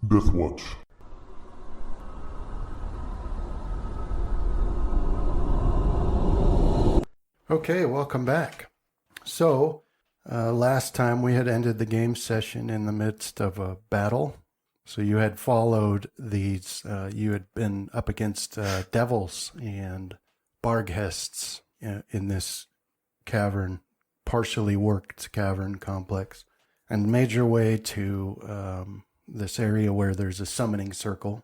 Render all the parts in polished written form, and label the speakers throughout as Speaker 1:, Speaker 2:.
Speaker 1: Death Watch.
Speaker 2: Okay, welcome back. So, last time we had ended the game session in the midst of a battle. So you had followed these, you had been up against devils and barghests in this cavern, partially worked cavern complex, and made your way to this area where there's a summoning circle.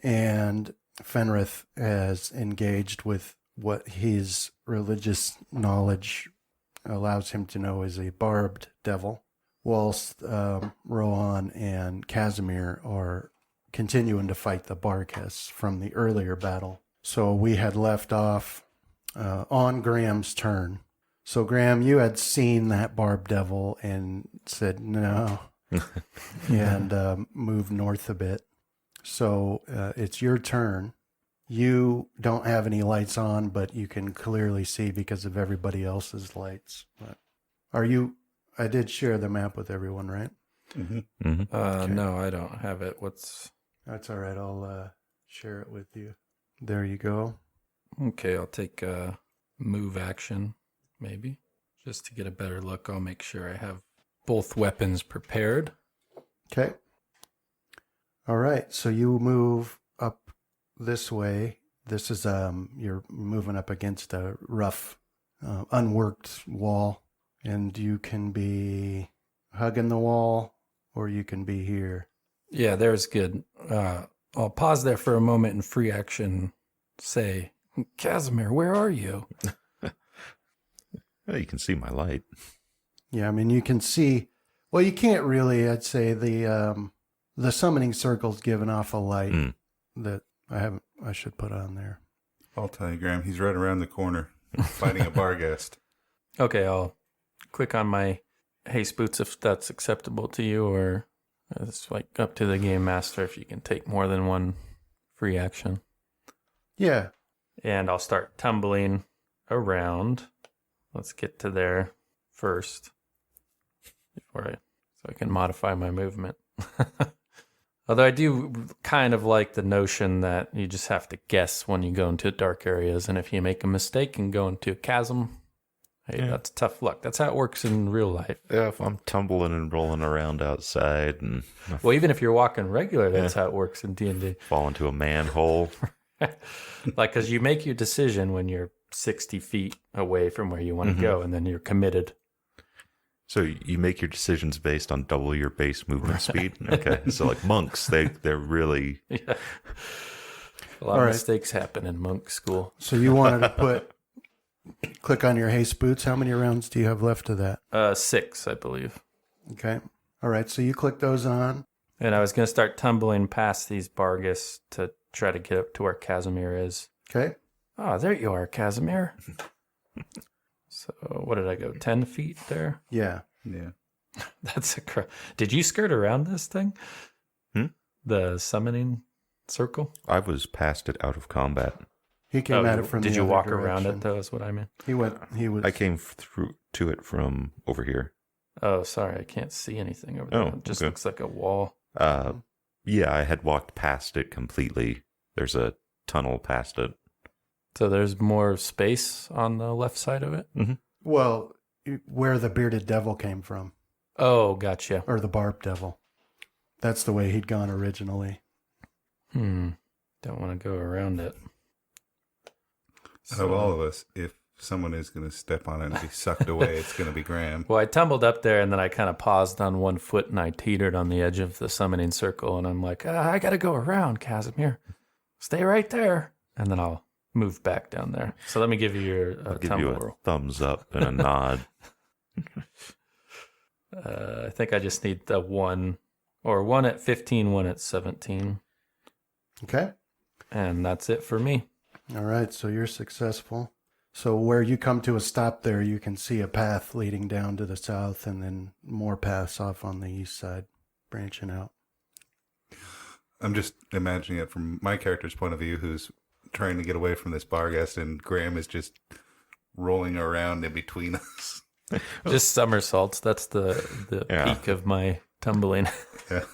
Speaker 2: And Fenrith has engaged with what his religious knowledge allows him to know is a barbed devil, whilst Rohan and Casimir are continuing to fight the Barkes from the earlier battle. So we had left off on Graham's turn. So Graham, you had seen that barbed devil and said no, and moved north a bit. So it's your turn. You don't have any lights on, but you can clearly see because of everybody else's lights. But I did share the map with everyone, right?
Speaker 3: Mm-hmm.
Speaker 4: Mm-hmm.
Speaker 3: Okay. No, I don't have it.
Speaker 2: That's all right. I'll share it with you. There you go.
Speaker 3: Okay, I'll take a move action, maybe. Just to get a better look, I'll make sure I have both weapons prepared.
Speaker 2: Okay. All right. So you move up this way. This is you're moving up against a rough, unworked wall, and you can be hugging the wall, or you can be here.
Speaker 3: Yeah, there's good. I'll pause there for a moment and free action say, Casimir, where are you?
Speaker 4: Well, you can see my light.
Speaker 2: Yeah, I mean you can see. Well, you can't really. I'd say the summoning circle's giving off a light that I should put on there.
Speaker 5: I'll tell you, Graham, he's right around the corner fighting a barghest.
Speaker 3: Okay, I'll click on my haste boots if that's acceptable to you, or it's like up to the game master if you can take more than one free action.
Speaker 2: Yeah.
Speaker 3: And I'll start tumbling around. Let's get to there first so I can modify my movement. Although I do kind of like the notion that you just have to guess when you go into dark areas, and if you make a mistake and go into a chasm, hey, that's tough luck. That's how it works in real life.
Speaker 4: Yeah, if I'm tumbling and rolling around outside and
Speaker 3: Well, even if you're walking regular, that's how it works in D&D.
Speaker 4: fall into a manhole.
Speaker 3: Like, because you make your decision when you're 60 feet away from where you want to go, and then you're committed.
Speaker 4: So you make your decisions based on double your base movement speed? Okay, so like monks, they're really...
Speaker 3: Yeah. A lot of mistakes happen in monk school.
Speaker 2: So you wanted to click on your haste boots. How many rounds do you have left of that?
Speaker 3: 6, I believe.
Speaker 2: Okay. All right. So you click those on.
Speaker 3: And I was going to start tumbling past these Bargus to try to get up to where Casimir is.
Speaker 2: Okay.
Speaker 3: Oh, there you are, Casimir. So what did I go, 10 feet there?
Speaker 2: Yeah.
Speaker 5: Yeah.
Speaker 3: That's Did you skirt around this thing? The summoning circle?
Speaker 4: I was past it out of combat.
Speaker 2: He came at it from the
Speaker 3: Did you
Speaker 2: other
Speaker 3: walk
Speaker 2: direction.
Speaker 3: around it, though, is what I mean?
Speaker 2: He was.
Speaker 4: I came through to it from over here.
Speaker 3: Oh, sorry, I can't see anything over there.
Speaker 4: Oh,
Speaker 3: It just
Speaker 4: okay.
Speaker 3: looks like a wall.
Speaker 4: Yeah, I had walked past it completely. There's a tunnel past it.
Speaker 3: So there's more space on the left side of it?
Speaker 4: Mm-hmm.
Speaker 2: Well, where the bearded devil came from,
Speaker 3: Oh, gotcha.
Speaker 2: or the barbed devil. That's the way he'd gone originally.
Speaker 3: Don't want to go around it.
Speaker 5: Out of all of us, if someone is going to step on it and be sucked away, it's going to be Graham.
Speaker 3: Well, I tumbled up there, and then I kind of paused on one foot, and I teetered on the edge of the summoning circle, and I'm like, I got to go around, Casimir. Stay right there. And then I'll move back down there. So let me give you your
Speaker 4: I'll give
Speaker 3: tumble
Speaker 4: you a
Speaker 3: roll.
Speaker 4: thumbs up and a nod.
Speaker 3: I think I just need the one at 15, one at 17.
Speaker 2: Okay.
Speaker 3: And that's it for me.
Speaker 2: All right. So you're successful. So where you come to a stop there, you can see a path leading down to the south and then more paths off on the east side branching out.
Speaker 5: I'm just imagining it from my character's point of view, who's trying to get away from this barghest, and Graham is just rolling around in between us.
Speaker 3: Just somersaults. That's the peak of my tumbling.
Speaker 5: Yeah.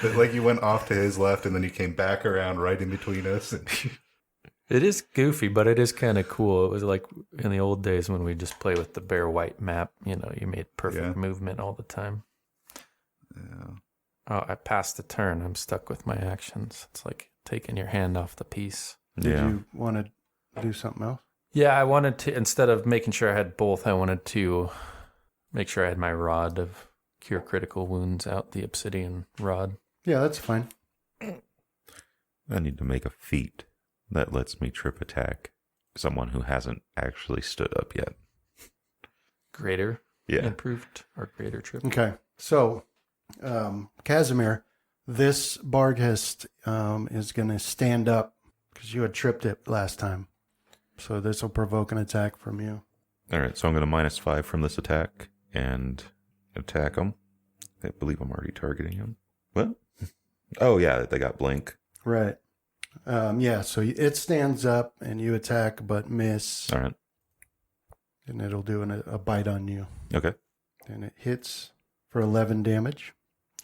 Speaker 5: Like you went off to his left and then you came back around right in between us. And
Speaker 3: It is goofy, but it is kind of cool. It was like in the old days when we just play with the bare white map. You know, you made perfect movement all the time.
Speaker 5: yeah.
Speaker 3: Oh, I passed the turn. I'm stuck with my actions. It's like taking your hand off the piece.
Speaker 2: Did you want to do something else?
Speaker 3: Yeah, I wanted to, instead of making sure I had both, I wanted to make sure I had my rod of cure critical wounds out, the obsidian rod.
Speaker 2: Yeah, that's fine.
Speaker 4: I need to make a feat that lets me trip attack someone who hasn't actually stood up yet.
Speaker 3: Greater
Speaker 4: Yeah.
Speaker 3: improved or greater trip.
Speaker 2: Okay. So, Casimir, this Barghest is going to stand up because you had tripped it last time. So this will provoke an attack from you.
Speaker 4: All right, so I'm going to -5 from this attack and attack him. I believe I'm already targeting him. What? Oh, yeah, they got blink.
Speaker 2: Right. Yeah, so it stands up and you attack but miss.
Speaker 4: All right.
Speaker 2: And it'll do a bite on you.
Speaker 4: Okay.
Speaker 2: And it hits for 11 damage.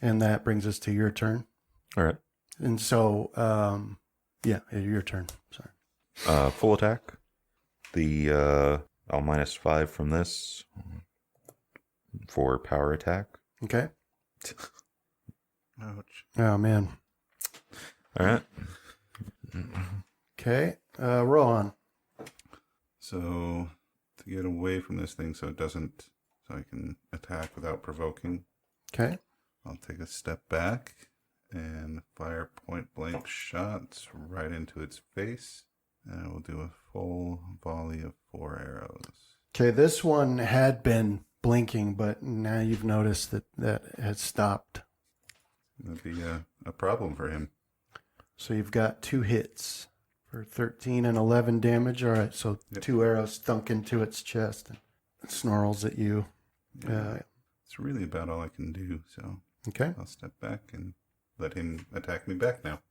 Speaker 2: And that brings us to your turn.
Speaker 4: All right.
Speaker 2: And so, yeah, your turn. Sorry.
Speaker 4: Full attack. I'll -5 from this for power attack.
Speaker 2: Okay.
Speaker 5: Ouch.
Speaker 2: Oh, man.
Speaker 4: All right.
Speaker 2: Okay. Roll on.
Speaker 5: So to get away from this thing so I can attack without provoking,
Speaker 2: Okay.
Speaker 5: I'll take a step back and fire point blank shots right into its face. And I will do a full volley of 4 arrows.
Speaker 2: Okay, this one had been blinking, but now you've noticed that has stopped.
Speaker 5: That'd be a problem for him.
Speaker 2: So you've got 2 hits for 13 and 11 damage. All right, so 2 arrows thunk into its chest and it snarls at you.
Speaker 5: It's really about all I can do, so
Speaker 2: Okay.
Speaker 5: I'll step back and let him attack me back now.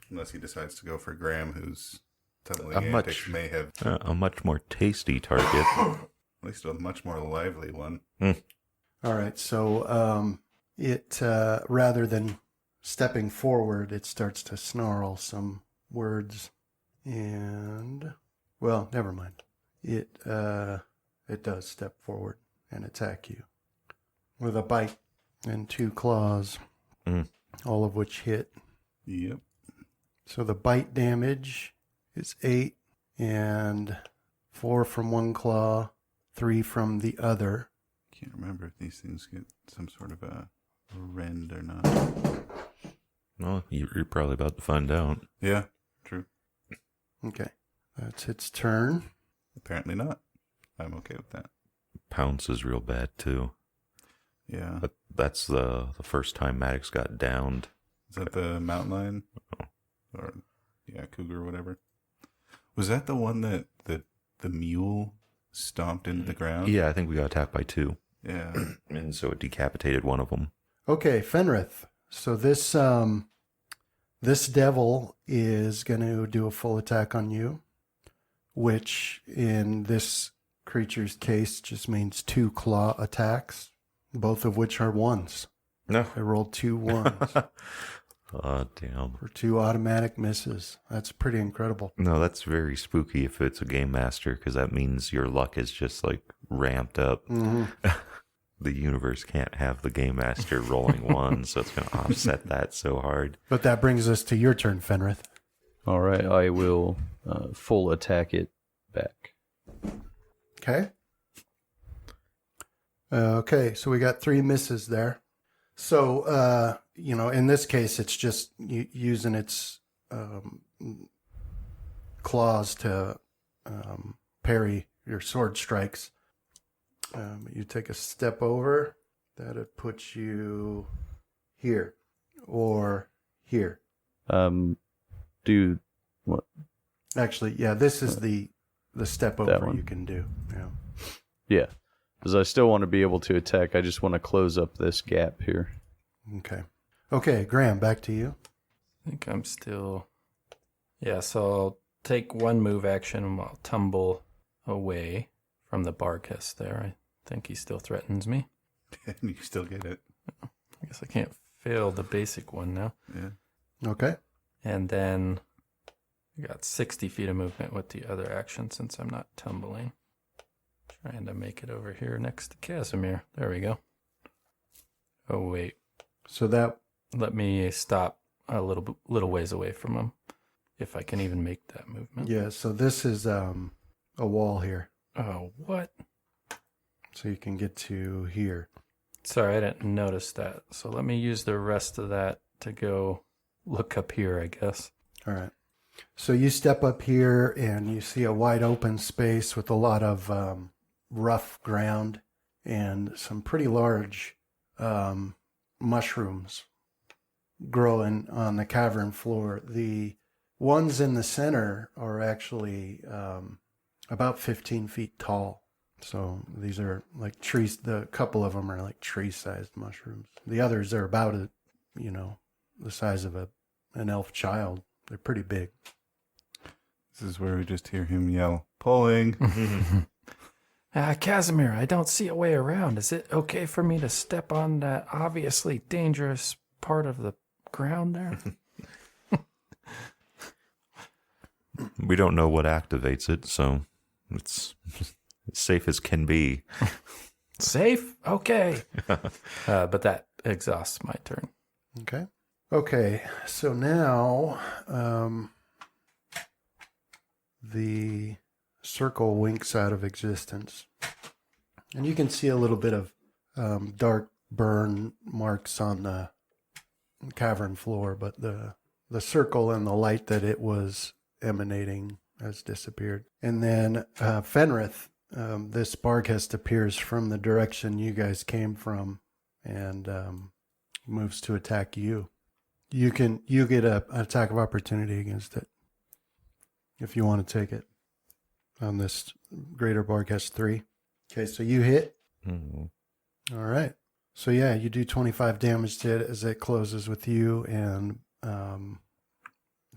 Speaker 5: Unless he decides to go for Graham, who's telling antics may have
Speaker 4: a much more tasty target.
Speaker 5: at least a much more lively one.
Speaker 2: All right, so it rather than stepping forward, it starts to snarl some words, and well, never mind. It does step forward and attack you with a bite and 2 claws, all of which hit.
Speaker 5: Yep.
Speaker 2: So the bite damage is 8 and 4 from one claw, 3 from the other.
Speaker 5: Can't remember if these things get some sort of a rend or not.
Speaker 4: Well, you're probably about to find out.
Speaker 5: Yeah, true.
Speaker 2: Okay, that's its turn.
Speaker 5: Apparently not. I'm okay with that.
Speaker 4: Pounce is real bad, too.
Speaker 5: Yeah.
Speaker 4: But that's the first time Maddox got downed.
Speaker 5: Is that the mountain lion? Or, yeah, cougar or whatever. Was that the one that the mule stomped into the ground?
Speaker 4: Yeah, I think we got attacked by 2.
Speaker 5: Yeah.
Speaker 4: And so it decapitated one of them.
Speaker 2: Okay, Fenrith. So this devil is going to do a full attack on you, which in this creature's case just means 2 claw attacks, both of which are 1s.
Speaker 4: No.
Speaker 2: I rolled 2 1s
Speaker 4: Oh, damn.
Speaker 2: for 2 automatic misses. That's pretty incredible.
Speaker 4: No, that's very spooky if it's a game master, because that means your luck is just like ramped up. The universe can't have the game master rolling 1, so it's going to offset that so hard.
Speaker 2: But that brings us to your turn, Fenrith.
Speaker 1: All right, I will full attack it back.
Speaker 2: Okay. Okay, so we got 3 misses there. So, in this case, it's just using its claws to parry your sword strikes. You take a step over, that'd put you here or here.
Speaker 1: Do what?
Speaker 2: Actually, yeah, this is the step over
Speaker 1: one.
Speaker 2: you can do. Yeah.
Speaker 1: Yeah, because I still want to be able to attack. I just want to close up this gap here.
Speaker 2: Okay. Okay, Graham, back to you.
Speaker 3: I think I'm still... Yeah, so I'll take 1 move action and I'll tumble away from the Barkest there. I think he still threatens me.
Speaker 5: And you still get it.
Speaker 3: I guess I can't fail the basic one now.
Speaker 5: Yeah.
Speaker 2: Okay.
Speaker 3: And then I got 60 feet of movement with the other action since I'm not tumbling. Trying to make it over here next to Casimir. There we go. Oh, wait.
Speaker 2: So that,
Speaker 3: Let me stop a little ways away from him, if I can even make that movement.
Speaker 2: yeah, so this is a wall here.
Speaker 3: Oh, what?
Speaker 2: So you can get to here.
Speaker 3: Sorry, I didn't notice that. So let me use the rest of that to go look up here, I guess.
Speaker 2: All right. So you step up here and you see a wide open space with a lot of rough ground and some pretty large mushrooms growing on the cavern floor. The ones in the center are actually about 15 feet tall. So these are like trees. The couple of them are like tree-sized mushrooms. The others are about the size of an elf child. They're pretty big.
Speaker 5: This is where we just hear him yell, pulling.
Speaker 3: Casimir, I don't see a way around. Is it okay for me to step on that obviously dangerous part of the ground there?
Speaker 4: We don't know what activates it, so it's as safe as can be.
Speaker 3: Safe? Okay. But that exhausts my turn.
Speaker 2: Okay. Okay. So now the circle winks out of existence. And you can see a little bit of dark burn marks on the cavern floor, but the circle and the light that it was emanating has disappeared. And then Fenrith, this Barghest appears from the direction you guys came from and moves to attack you. You get an attack of opportunity against it if you want to take it on this Greater Barghest 3. Okay, so you hit.
Speaker 4: Mm-hmm.
Speaker 2: All right. So yeah, you do 25 damage to it as it closes with you and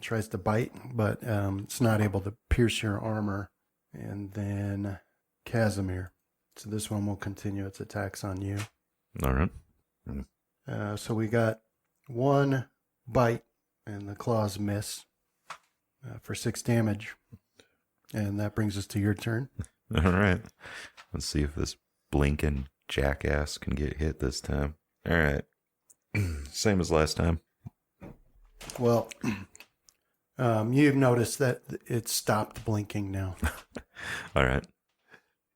Speaker 2: tries to bite, but it's not able to pierce your armor. And then Casimir. So this one will continue its attacks on you.
Speaker 4: All right.
Speaker 2: So we got one bite and the claws miss for 6 damage. And that brings us to your turn.
Speaker 4: All right. Let's see if this blinking jackass can get hit this time. All right. Same as last time.
Speaker 2: Well, you've noticed that it stopped blinking now.
Speaker 4: All right.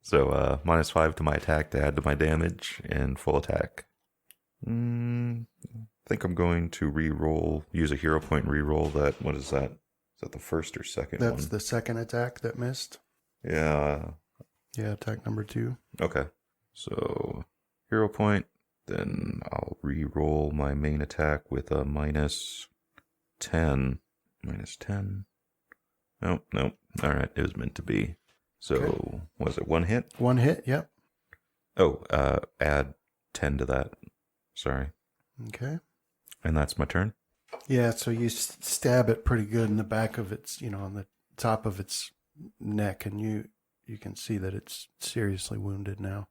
Speaker 4: So -5 to my attack to add to my damage and full attack. I think I'm going to use a hero point and re-roll that. What is that? Is that the first or second one?
Speaker 2: That's the second attack that missed.
Speaker 4: Yeah.
Speaker 2: Yeah, attack number 2.
Speaker 4: Okay. So hero point. Then I'll re-roll my main attack with a -10. -10. Nope. All right. It was meant to be. So
Speaker 2: Okay.
Speaker 4: Was it one hit?
Speaker 2: One hit, yep.
Speaker 4: Oh, add 10 to that. Sorry.
Speaker 2: Okay.
Speaker 4: And that's my turn?
Speaker 2: Yeah, so you stab it pretty good in the back of its, on the top of its neck, and you can see that it's seriously wounded now.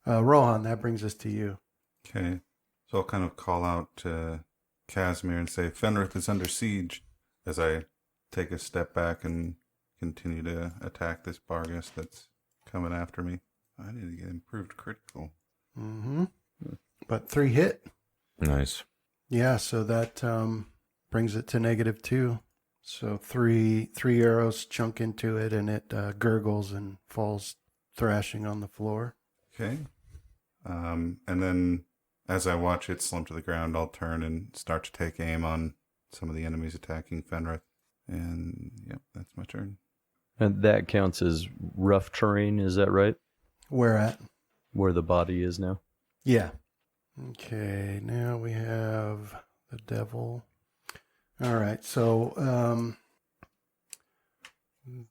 Speaker 2: Rohan, that brings us to you.
Speaker 5: Okay. So I'll kind of call out to Casimir and say, Fenrith is under siege, as I take a step back and continue to attack this Barghest that's coming after me. I need to get improved critical.
Speaker 2: Mm-hmm. But 3 hit.
Speaker 4: Nice.
Speaker 2: Yeah, so that brings it to -2. So three arrows chunk into it, and it gurgles and falls thrashing on the floor.
Speaker 5: Okay. And then as I watch it slump to the ground, I'll turn and start to take aim on some of the enemies attacking Fenrith. And yep, that's my turn.
Speaker 1: And that counts as rough terrain, is that right?
Speaker 2: Where at?
Speaker 1: Where the body is now?
Speaker 2: Yeah. Okay, now we have the devil. All right, so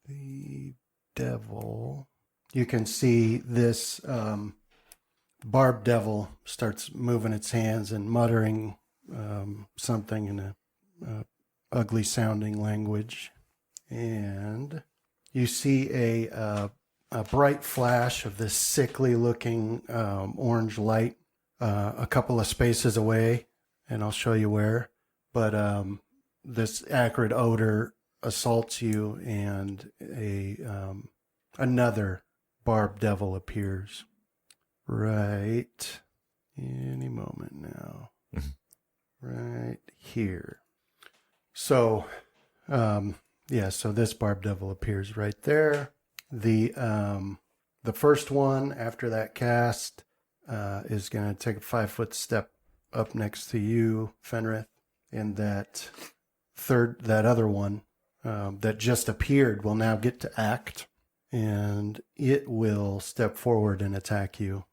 Speaker 2: the devil, you can see this barbed devil starts moving its hands and muttering something in a ugly sounding language. And you see a a bright flash of this sickly looking orange light a couple of spaces away, and I'll show you where. But this acrid odor assaults you, and another barbed devil appears right any moment now. Right here. So, so this barbed devil appears right there. The first one after that cast is going to take a 5-foot step up next to you, Fenrith, and that other one that just appeared will now get to act, and it will step forward and attack you.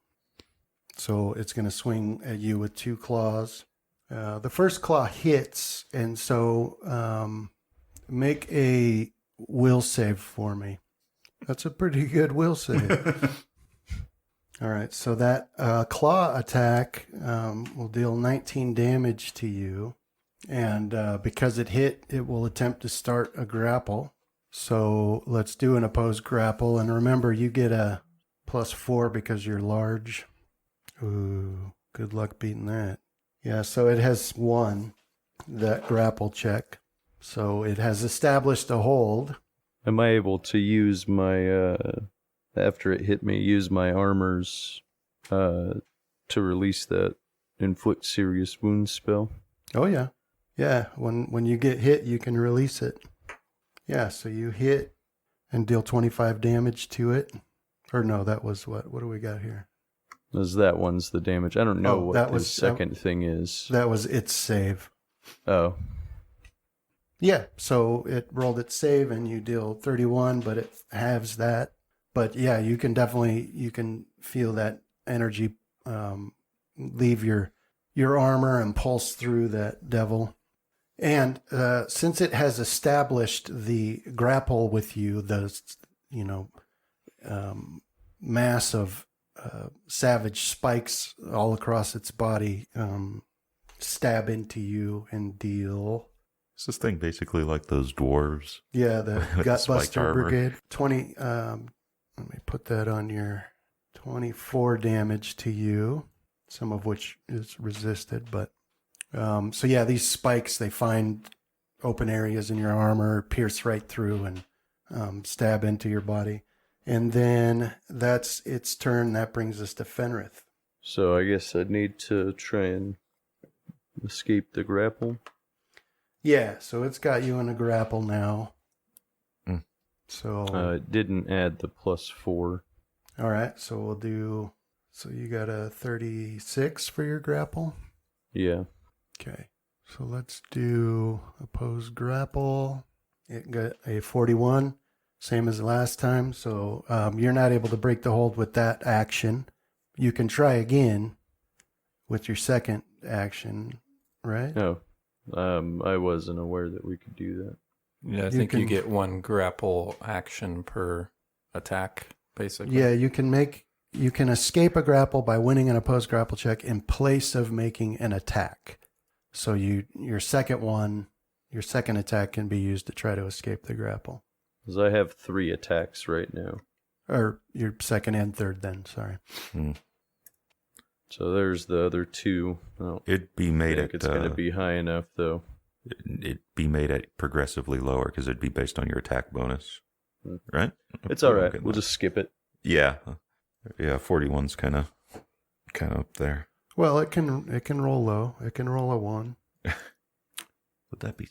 Speaker 2: So it's going to swing at you with 2 claws. The first claw hits, and so make a will save for me. That's a pretty good will save. All right, so that claw attack will deal 19 damage to you, and because it hit, it will attempt to start a grapple. So let's do an opposed grapple, and remember, you get a +4 because you're large. Ooh, good luck beating that. Yeah, so it has won that grapple check. So it has established a hold.
Speaker 1: Am I able to use my, after it hit me, use my armors to release that inflict serious wounds spell?
Speaker 2: Oh, yeah. Yeah, when you get hit, you can release it. Yeah, so you hit and deal 25 damage to it. Or no, that was what? What do we got here?
Speaker 1: As that one's the damage. I don't know what the second thing is.
Speaker 2: That was its save.
Speaker 1: Oh.
Speaker 2: Yeah, so it rolled its save and you deal 31, but it halves that. But yeah, you can feel that energy leave your armor and pulse through that devil. And since it has established the grapple with you, the mass of savage spikes all across its body stab into you and deal.
Speaker 4: Is this thing basically like those dwarves?
Speaker 2: Yeah, the Gutbuster
Speaker 4: armor.
Speaker 2: Brigade. 20. Let me put that on your 24 damage to you, some of which is resisted. But so yeah, these spikes, they find open areas in your armor, pierce right through, and stab into your body. And then that's its turn. That brings us to Fenrith.
Speaker 1: So I guess I need to try and escape the grapple.
Speaker 2: Yeah, so it's got you in a grapple now. So
Speaker 1: it didn't add the +4.
Speaker 2: All right, so we'll do. So you got a 36 for your grapple.
Speaker 1: Yeah.
Speaker 2: Okay, so let's do opposed grapple. It got a 41. Same as last time, so you're not able to break the hold with that action. You can try again with your second action, right?
Speaker 1: No, I wasn't aware that we could do that.
Speaker 3: Yeah, I think you get 1 grapple action per attack, basically.
Speaker 2: Yeah, you can escape a grapple by winning an opposed grapple check in place of making an attack. So your second attack can be used to try to escape the grapple.
Speaker 1: Because I have 3 attacks right now.
Speaker 2: Or your second and third then, sorry.
Speaker 1: So there's the other 2.
Speaker 4: It'd be made at...
Speaker 1: it's going to be high enough, though.
Speaker 4: It'd be made at progressively lower because it'd be based on your attack bonus. Right?
Speaker 1: It's all right. We'll just skip it.
Speaker 4: Yeah. Yeah, 41's kind of up there.
Speaker 2: Well, it can roll low. It can roll a 1.
Speaker 4: Would that be...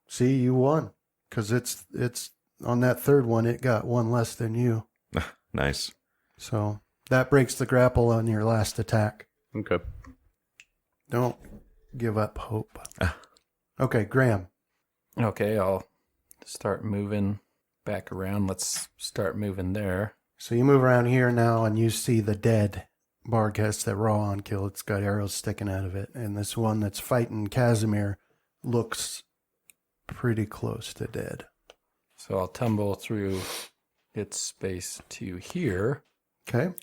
Speaker 2: See, you won. Because it's on that third one, it got 1 less than you.
Speaker 4: Nice.
Speaker 2: So that breaks the grapple on your last attack.
Speaker 1: Okay.
Speaker 2: Don't give up hope. Okay, Graham.
Speaker 3: Okay, I'll start moving back around. Let's start moving there.
Speaker 2: So you move around here now, and you see the dead Barghest that Rawan killed. It's got arrows sticking out of it. And this one that's fighting Casimir looks pretty close to dead.
Speaker 3: So I'll tumble through its space to here.
Speaker 2: Okay.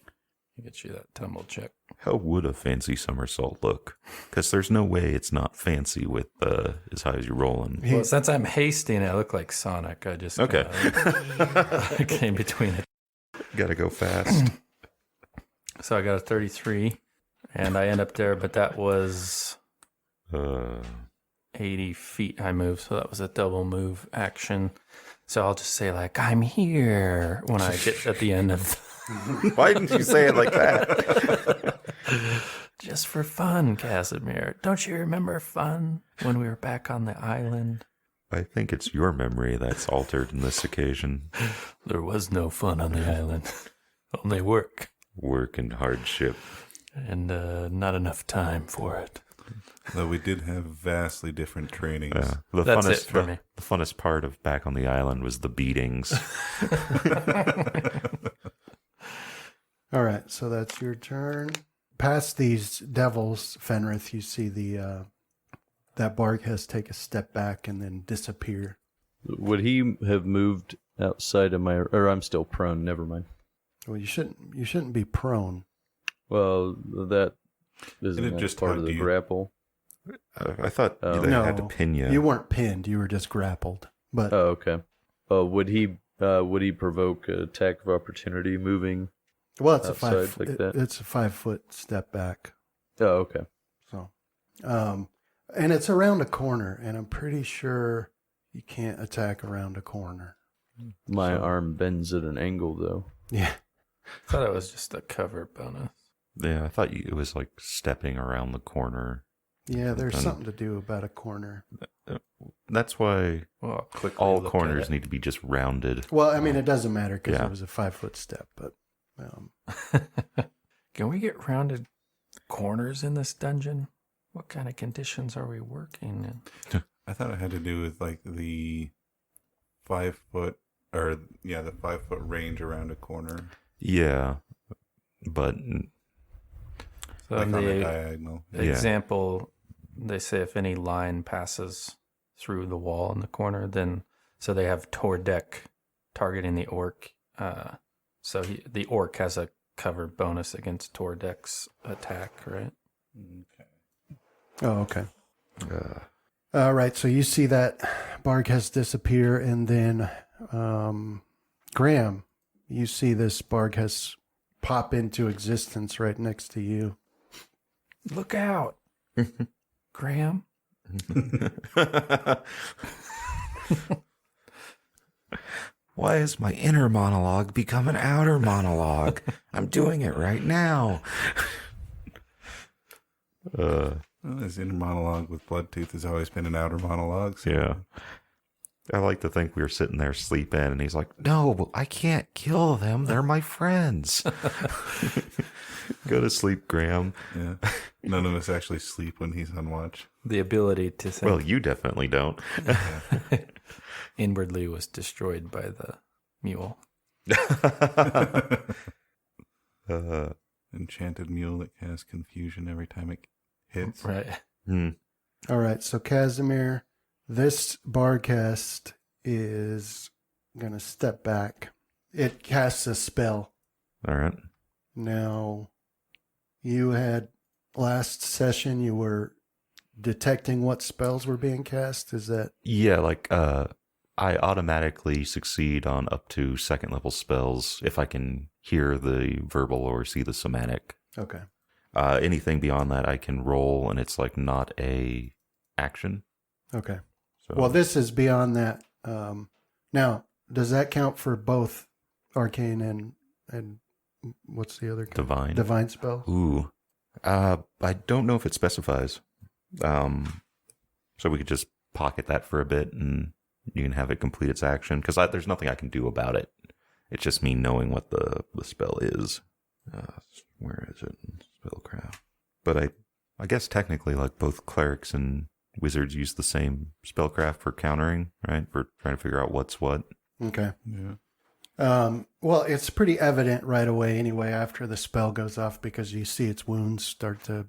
Speaker 3: Get you that tumble check.
Speaker 4: How would a fancy somersault look? Because there's no way it's not fancy with as high as you're rolling.
Speaker 3: Well, since I'm hasting, I look like Sonic. I just
Speaker 4: Okay.
Speaker 3: came between it.
Speaker 4: Gotta go fast.
Speaker 3: So I got a 33, and I end up there, but that was 80 feet I moved, so that was a double move action. So I'll just say, like, I'm here when I get at the end of...
Speaker 4: Why didn't you say it like that?
Speaker 3: Just for fun, Casimir. Don't you remember fun when we were back on the island?
Speaker 4: I think it's your memory that's altered in this occasion.
Speaker 3: There was no fun on the island. Only work.
Speaker 4: Work and hardship.
Speaker 3: And not enough time for it.
Speaker 5: Though we did have vastly different trainings.
Speaker 3: That's it for me.
Speaker 4: The funnest part of back on the island was the beatings.
Speaker 2: All right, so that's your turn. Past these devils, Fenrith, you see the that Barghest take a step back and then disappear.
Speaker 1: Would he have moved outside of my... Or I'm still prone, never mind.
Speaker 2: Well, you shouldn't be prone.
Speaker 1: Well, that isn't
Speaker 5: It
Speaker 1: that
Speaker 5: just
Speaker 1: part of
Speaker 5: hugged
Speaker 1: the
Speaker 5: you.
Speaker 1: grapple.
Speaker 4: I thought they
Speaker 2: No,
Speaker 4: had to pin you.
Speaker 2: You weren't pinned. You were just grappled. But
Speaker 1: Oh, okay. Would he provoke an attack of opportunity moving?
Speaker 2: well, it's
Speaker 1: outside like that?
Speaker 2: It's a 5-foot step back.
Speaker 1: Oh, okay.
Speaker 2: So, and it's around a corner, and I'm pretty sure you can't attack around a corner.
Speaker 1: My
Speaker 2: So-
Speaker 1: arm bends at an angle, though.
Speaker 2: Yeah.
Speaker 3: I thought it was just a cover bonus.
Speaker 4: Yeah, I thought it was like stepping around the corner.
Speaker 2: Yeah, there's
Speaker 4: Then-
Speaker 2: something to do about a corner.
Speaker 4: That's why
Speaker 3: Well, I'll quickly
Speaker 4: all
Speaker 3: look at
Speaker 4: corners
Speaker 3: it.
Speaker 4: need to be just rounded.
Speaker 2: Well, I mean, it doesn't matter because
Speaker 4: Yeah.
Speaker 2: it was a 5-foot step, but
Speaker 3: Can we get rounded corners in this dungeon? What kind of conditions are we working in?
Speaker 5: I thought it had to do with like the 5-foot, or yeah, the 5-foot range around a corner,
Speaker 4: Yeah, but
Speaker 3: So
Speaker 5: like
Speaker 3: in
Speaker 5: on a
Speaker 3: the
Speaker 5: diagonal.
Speaker 4: Yeah.
Speaker 3: example, they say if any line passes through the wall in the corner, then so they have Tordek targeting the orc. So the orc has a cover bonus against Tordek's attack, right?
Speaker 5: Okay.
Speaker 2: oh, okay. All right, so you see that Barghest disappear, and then Graham, you see this Barghest pop into existence right next to you.
Speaker 3: Look out, Graham.
Speaker 4: why has my inner monologue become an outer monologue? I'm doing it right now.
Speaker 5: Well, his inner monologue with Bloodtooth has always been an outer monologue. So
Speaker 4: Yeah. I like to think we were sitting there sleeping, and he's like, no, I can't kill them. They're my friends. Go to sleep, Graham.
Speaker 5: yeah. None of us actually sleep when he's on watch.
Speaker 3: The ability to think
Speaker 4: Well, you definitely don't.
Speaker 3: inwardly was destroyed by the mule.
Speaker 5: Enchanted mule that casts confusion every time it hits.
Speaker 3: Right.
Speaker 2: All right, so Casimir, this Barghest is going to step back. It casts a spell.
Speaker 4: All right.
Speaker 2: Now, you had last session, you were detecting what spells were being cast. Is that
Speaker 4: Yeah, like I automatically succeed on up to second level spells if I can hear the verbal or see the somatic.
Speaker 2: okay?
Speaker 4: Anything beyond that I can roll, and it's like not a action.
Speaker 2: Okay.
Speaker 4: So
Speaker 2: Well, this is beyond that. Now, does that count for both arcane and what's the other
Speaker 4: divine.
Speaker 2: divine spell?
Speaker 4: Ooh. I don't know if it specifies. So we could just pocket that for a bit, and you can have it complete its action, because there's nothing I can do about it. It's just me knowing what the spell is. Where is it? Spellcraft. But I guess technically, like, both clerics and wizards use the same spellcraft for countering, right? For trying to figure out what's what.
Speaker 2: Okay.
Speaker 5: Yeah.
Speaker 2: Well, it's pretty evident right away anyway after the spell goes off, because you see its wounds start to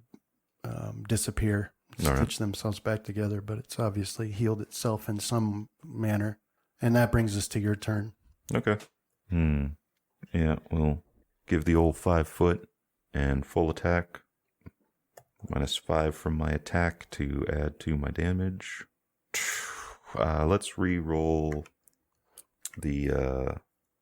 Speaker 2: disappear,
Speaker 4: All right.
Speaker 2: stitch themselves back together, but it's obviously healed itself in some manner. And that brings us to your turn.
Speaker 4: Okay. Yeah, we'll give the old 5 foot and full attack. -5 from my attack to add to my damage. Let's re-roll the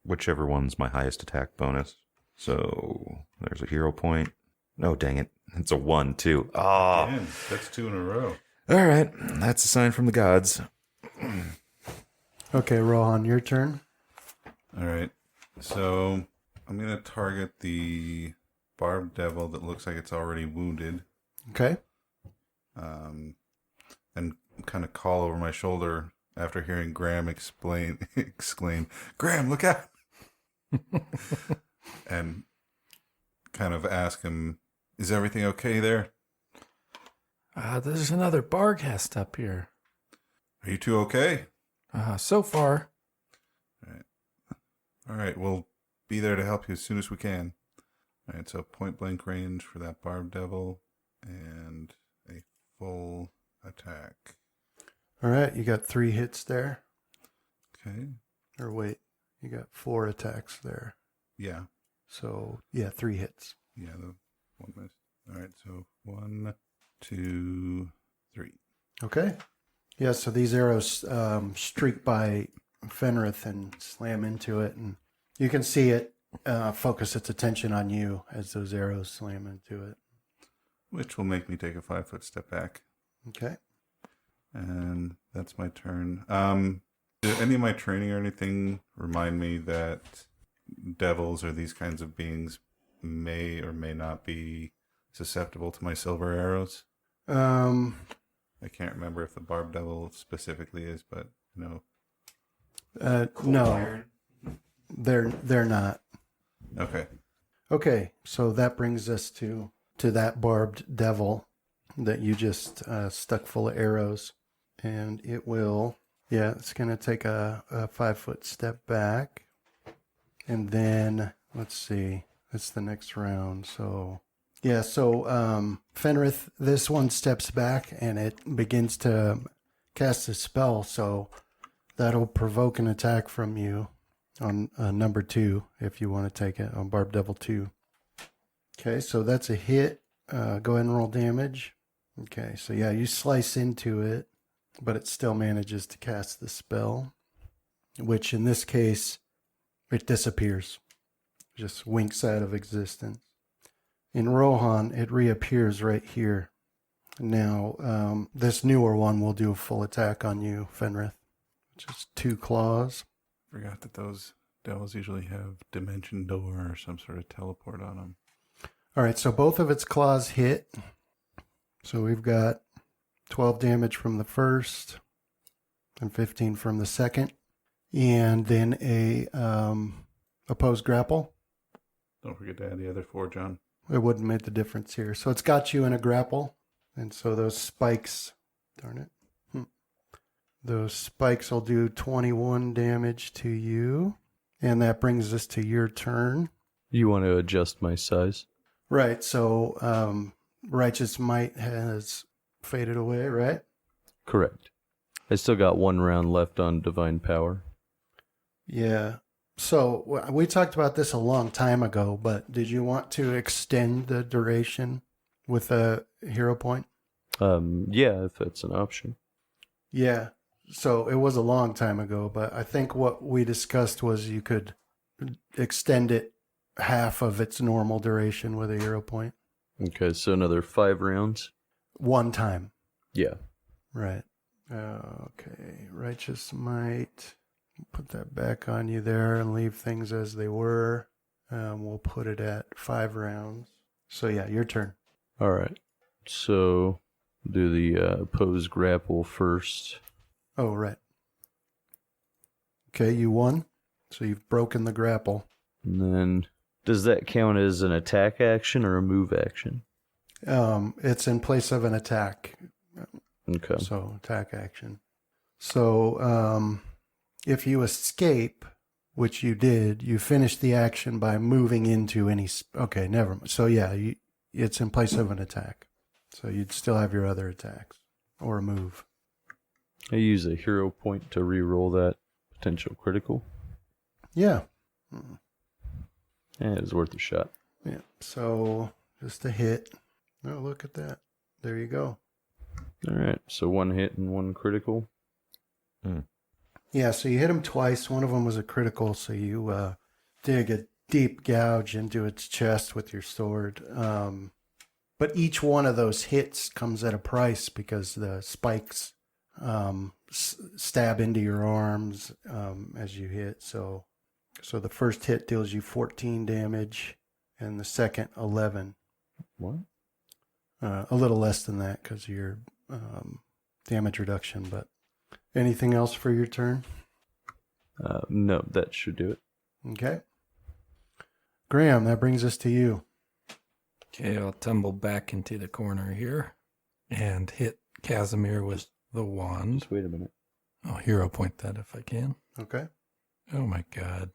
Speaker 4: whichever one's my highest attack bonus. So there's a hero point. No, dang it. It's a 1, too. Oh.
Speaker 5: Again, that's 2 in a row.
Speaker 4: All right. That's a sign from the gods.
Speaker 2: Okay, Rohan, your turn.
Speaker 5: All right. So I'm going to target the barbed devil that looks like it's already wounded.
Speaker 2: Okay.
Speaker 5: And kind of call over my shoulder after hearing Graham exclaim, Graham, look out! And kind of ask him, is everything okay there?
Speaker 3: There's another barghest up here.
Speaker 5: Are you two okay?
Speaker 3: So far.
Speaker 5: All right, we'll be there to help you as soon as we can. All right, so point blank range for that barbed devil and a full attack.
Speaker 2: All right, you got 3 hits there.
Speaker 5: Okay.
Speaker 2: Or wait, you got 4 attacks there.
Speaker 5: Yeah.
Speaker 2: So, yeah, 3 hits.
Speaker 5: Yeah, the one missed. All right, so 1, 2, 3.
Speaker 2: Okay. Yeah, so these arrows streak by Fenrith and slam into it, and you can see it focus its attention on you as those arrows slam into it.
Speaker 5: Which will make me take a 5-foot step back.
Speaker 2: Okay.
Speaker 5: And that's my turn. Did any of my training or anything remind me that devils or these kinds of beings may or may not be susceptible to my silver arrows? I can't remember if the barbed devil specifically is, but no.
Speaker 2: No, they're not.
Speaker 5: Okay.
Speaker 2: Okay, so that brings us to that barbed devil that you just stuck full of arrows, and it will. Yeah, it's gonna take a 5-foot step back, and then let's see. That's the next round. So yeah, so Fenrith, this one steps back and it begins to cast a spell. So that'll provoke an attack from you on number 2 if you want to take it on Barb Devil 2. Okay, so that's a hit. Go ahead and roll damage. Okay, so yeah, you slice into it, but it still manages to cast the spell, which in this case, it disappears. Just winks out of existence. In Rohan, it reappears right here. Now, this newer one will do a full attack on you, Fenrith, which is 2 claws.
Speaker 5: Forgot that those devils usually have dimension door or some sort of teleport on them.
Speaker 2: All right, so both of its claws hit. So we've got 12 damage from the first and 15 from the second. And then a opposed grapple.
Speaker 5: Don't forget to add the other 4, John.
Speaker 2: It wouldn't make the difference here. So it's got you in a grapple. And so those spikes, darn it. Those spikes will do 21 damage to you. And that brings us to your turn.
Speaker 1: You want to adjust my size?
Speaker 2: Right. So Righteous Might has faded away, right?
Speaker 1: Correct. I still got 1 round left on Divine Power.
Speaker 2: Yeah. So we talked about this a long time ago, but did you want to extend the duration with a hero point?
Speaker 1: Yeah, if that's an option.
Speaker 2: Yeah. So it was a long time ago, but I think what we discussed was you could extend it half of its normal duration with a hero point.
Speaker 1: Okay, so another 5 rounds?
Speaker 2: One time.
Speaker 1: Yeah.
Speaker 2: Right. Okay. Righteous Might. Put that back on you there and leave things as they were. We'll put it at 5 rounds. So yeah, your turn.
Speaker 1: All right. So do the opposed grapple first.
Speaker 2: Oh, right. Okay, you won. So you've broken the grapple.
Speaker 1: And then does that count as an attack action or a move action?
Speaker 2: It's in place of an attack.
Speaker 1: Okay.
Speaker 2: So attack action. So if you escape, which you did, you finish the action by moving into any... Okay, never mind. So yeah, it's in place of an attack. So you'd still have your other attacks or a move.
Speaker 1: I use a hero point to re-roll that potential critical.
Speaker 2: Yeah.
Speaker 1: Yeah, it's worth a shot.
Speaker 2: Yeah. So just a hit. Oh, look at that. There you go.
Speaker 1: All right, so 1 hit and 1 critical.
Speaker 2: Yeah, so you hit him twice. One of them was a critical, so you dig a deep gouge into its chest with your sword. But each one of those hits comes at a price because the spikes stab into your arms as you hit. So the first hit deals you 14 damage, and the second 11.
Speaker 1: What?
Speaker 2: A little less than that because of your damage reduction. But anything else for your turn?
Speaker 1: No, that should do it.
Speaker 2: Okay. Graham, that brings us to you.
Speaker 3: Okay, I'll tumble back into the corner here and hit Casimir with the wand.
Speaker 1: Just wait a minute.
Speaker 3: I'll hero point that if I can.
Speaker 2: Okay.
Speaker 3: Oh my god.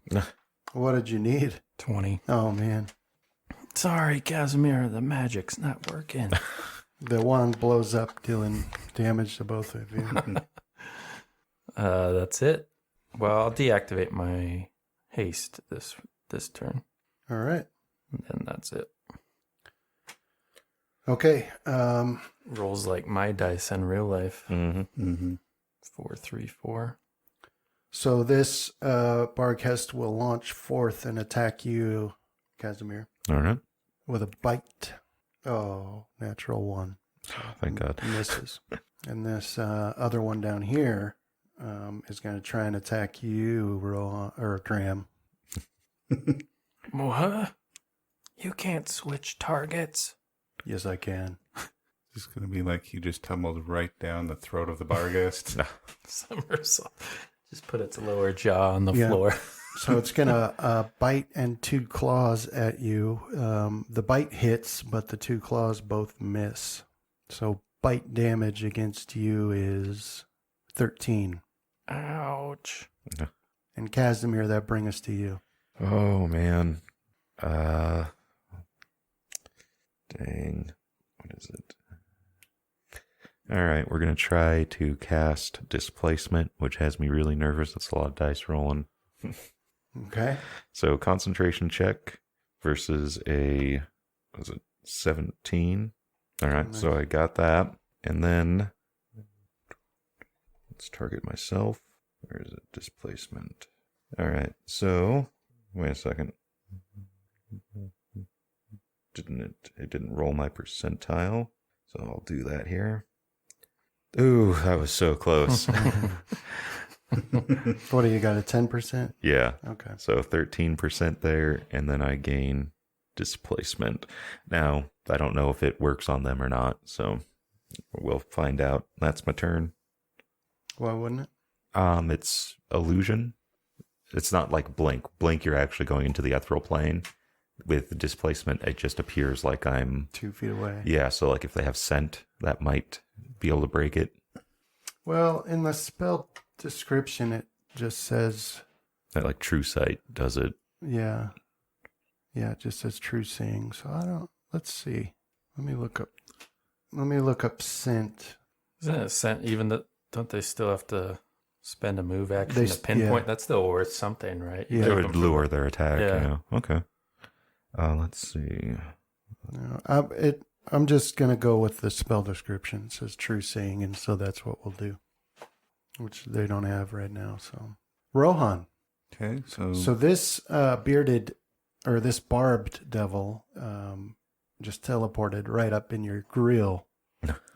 Speaker 2: What did you need?
Speaker 3: 20.
Speaker 2: Oh, man.
Speaker 3: Sorry, Casimir, the magic's not working.
Speaker 2: The wand blows up, dealing damage to both of you.
Speaker 3: That's it. Well, I'll deactivate my haste this turn.
Speaker 2: All right.
Speaker 3: And then that's it.
Speaker 2: Okay.
Speaker 3: Rolls like my dice in real life.
Speaker 5: Mm-hmm.
Speaker 3: 4, 3, 4.
Speaker 2: So this Barghest will launch forth and attack you, Casimir,
Speaker 4: All right.
Speaker 2: with a bite. Oh, natural 1. So
Speaker 4: Thank God.
Speaker 2: misses. And this other one down here is going to try and attack you, Graham.
Speaker 3: What? You can't switch targets.
Speaker 2: Yes, I can.
Speaker 5: It's going to be like he just tumbled right down the throat of the Barghest.
Speaker 3: Somersault. Just put its lower jaw on the
Speaker 2: Yeah.
Speaker 3: floor.
Speaker 2: So it's going to bite and 2 claws at you. The bite hits, but the 2 claws both miss. So bite damage against you is 13.
Speaker 3: Ouch.
Speaker 2: And Casimir, that brings us to you.
Speaker 4: Oh man. Dang. What is it? All right, we're gonna try to cast displacement, which has me really nervous. That's a lot of dice rolling.
Speaker 2: Okay.
Speaker 4: So concentration check versus a 17. All right,
Speaker 2: Nice.
Speaker 4: so I got that, and then let's target myself. Where is it? Displacement. All right, so wait a second. It didn't roll my percentile, so I'll do that here. Ooh, that was so close.
Speaker 2: What do you got, a 10%?
Speaker 4: Yeah.
Speaker 2: Okay.
Speaker 4: So 13% there, and then I gain displacement. Now, I don't know if it works on them or not, so we'll find out. That's my turn.
Speaker 2: Why wouldn't it?
Speaker 4: It's illusion. It's not like blink. Blink, you're actually going into the ethereal plane. With displacement, it just appears like I'm
Speaker 2: 2 feet away.
Speaker 4: Yeah, so like if they have scent, that might be able to break it.
Speaker 2: Well, in the spell description, it just says,
Speaker 4: That like true sight does it.
Speaker 2: yeah, it just says true seeing. So let's see. Let me look up scent.
Speaker 3: Isn't it sent even that? Don't they still have to spend a move action to pinpoint?
Speaker 2: yeah.
Speaker 3: That's still worth something, right?
Speaker 2: Yeah.
Speaker 4: It would lure their attack.
Speaker 3: Yeah.
Speaker 4: Okay. Let's see.
Speaker 2: No, I'm just going to go with the spell description. It says true seeing, and so that's what we'll do, which they don't have right now. So, Rohan.
Speaker 5: Okay,
Speaker 2: So this this barbed devil just teleported right up in your grill.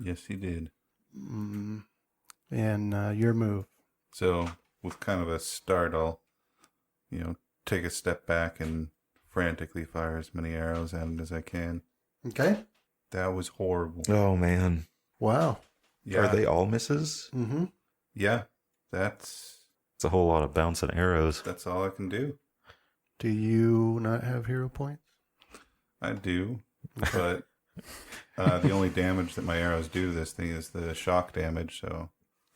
Speaker 5: yes, he did.
Speaker 2: And your move.
Speaker 5: So with kind of a start, I'll, take a step back and frantically fire as many arrows at him as I can.
Speaker 2: Okay.
Speaker 5: That was horrible.
Speaker 4: Oh man.
Speaker 2: Wow.
Speaker 5: Yeah.
Speaker 4: Are they all misses?
Speaker 2: Mm-hmm.
Speaker 5: Yeah, that's
Speaker 4: It's a whole lot of bouncing arrows.
Speaker 5: all I can do.
Speaker 2: Do you not have hero points?
Speaker 5: I do, but the only damage that my arrows do to this thing is the shock damage. So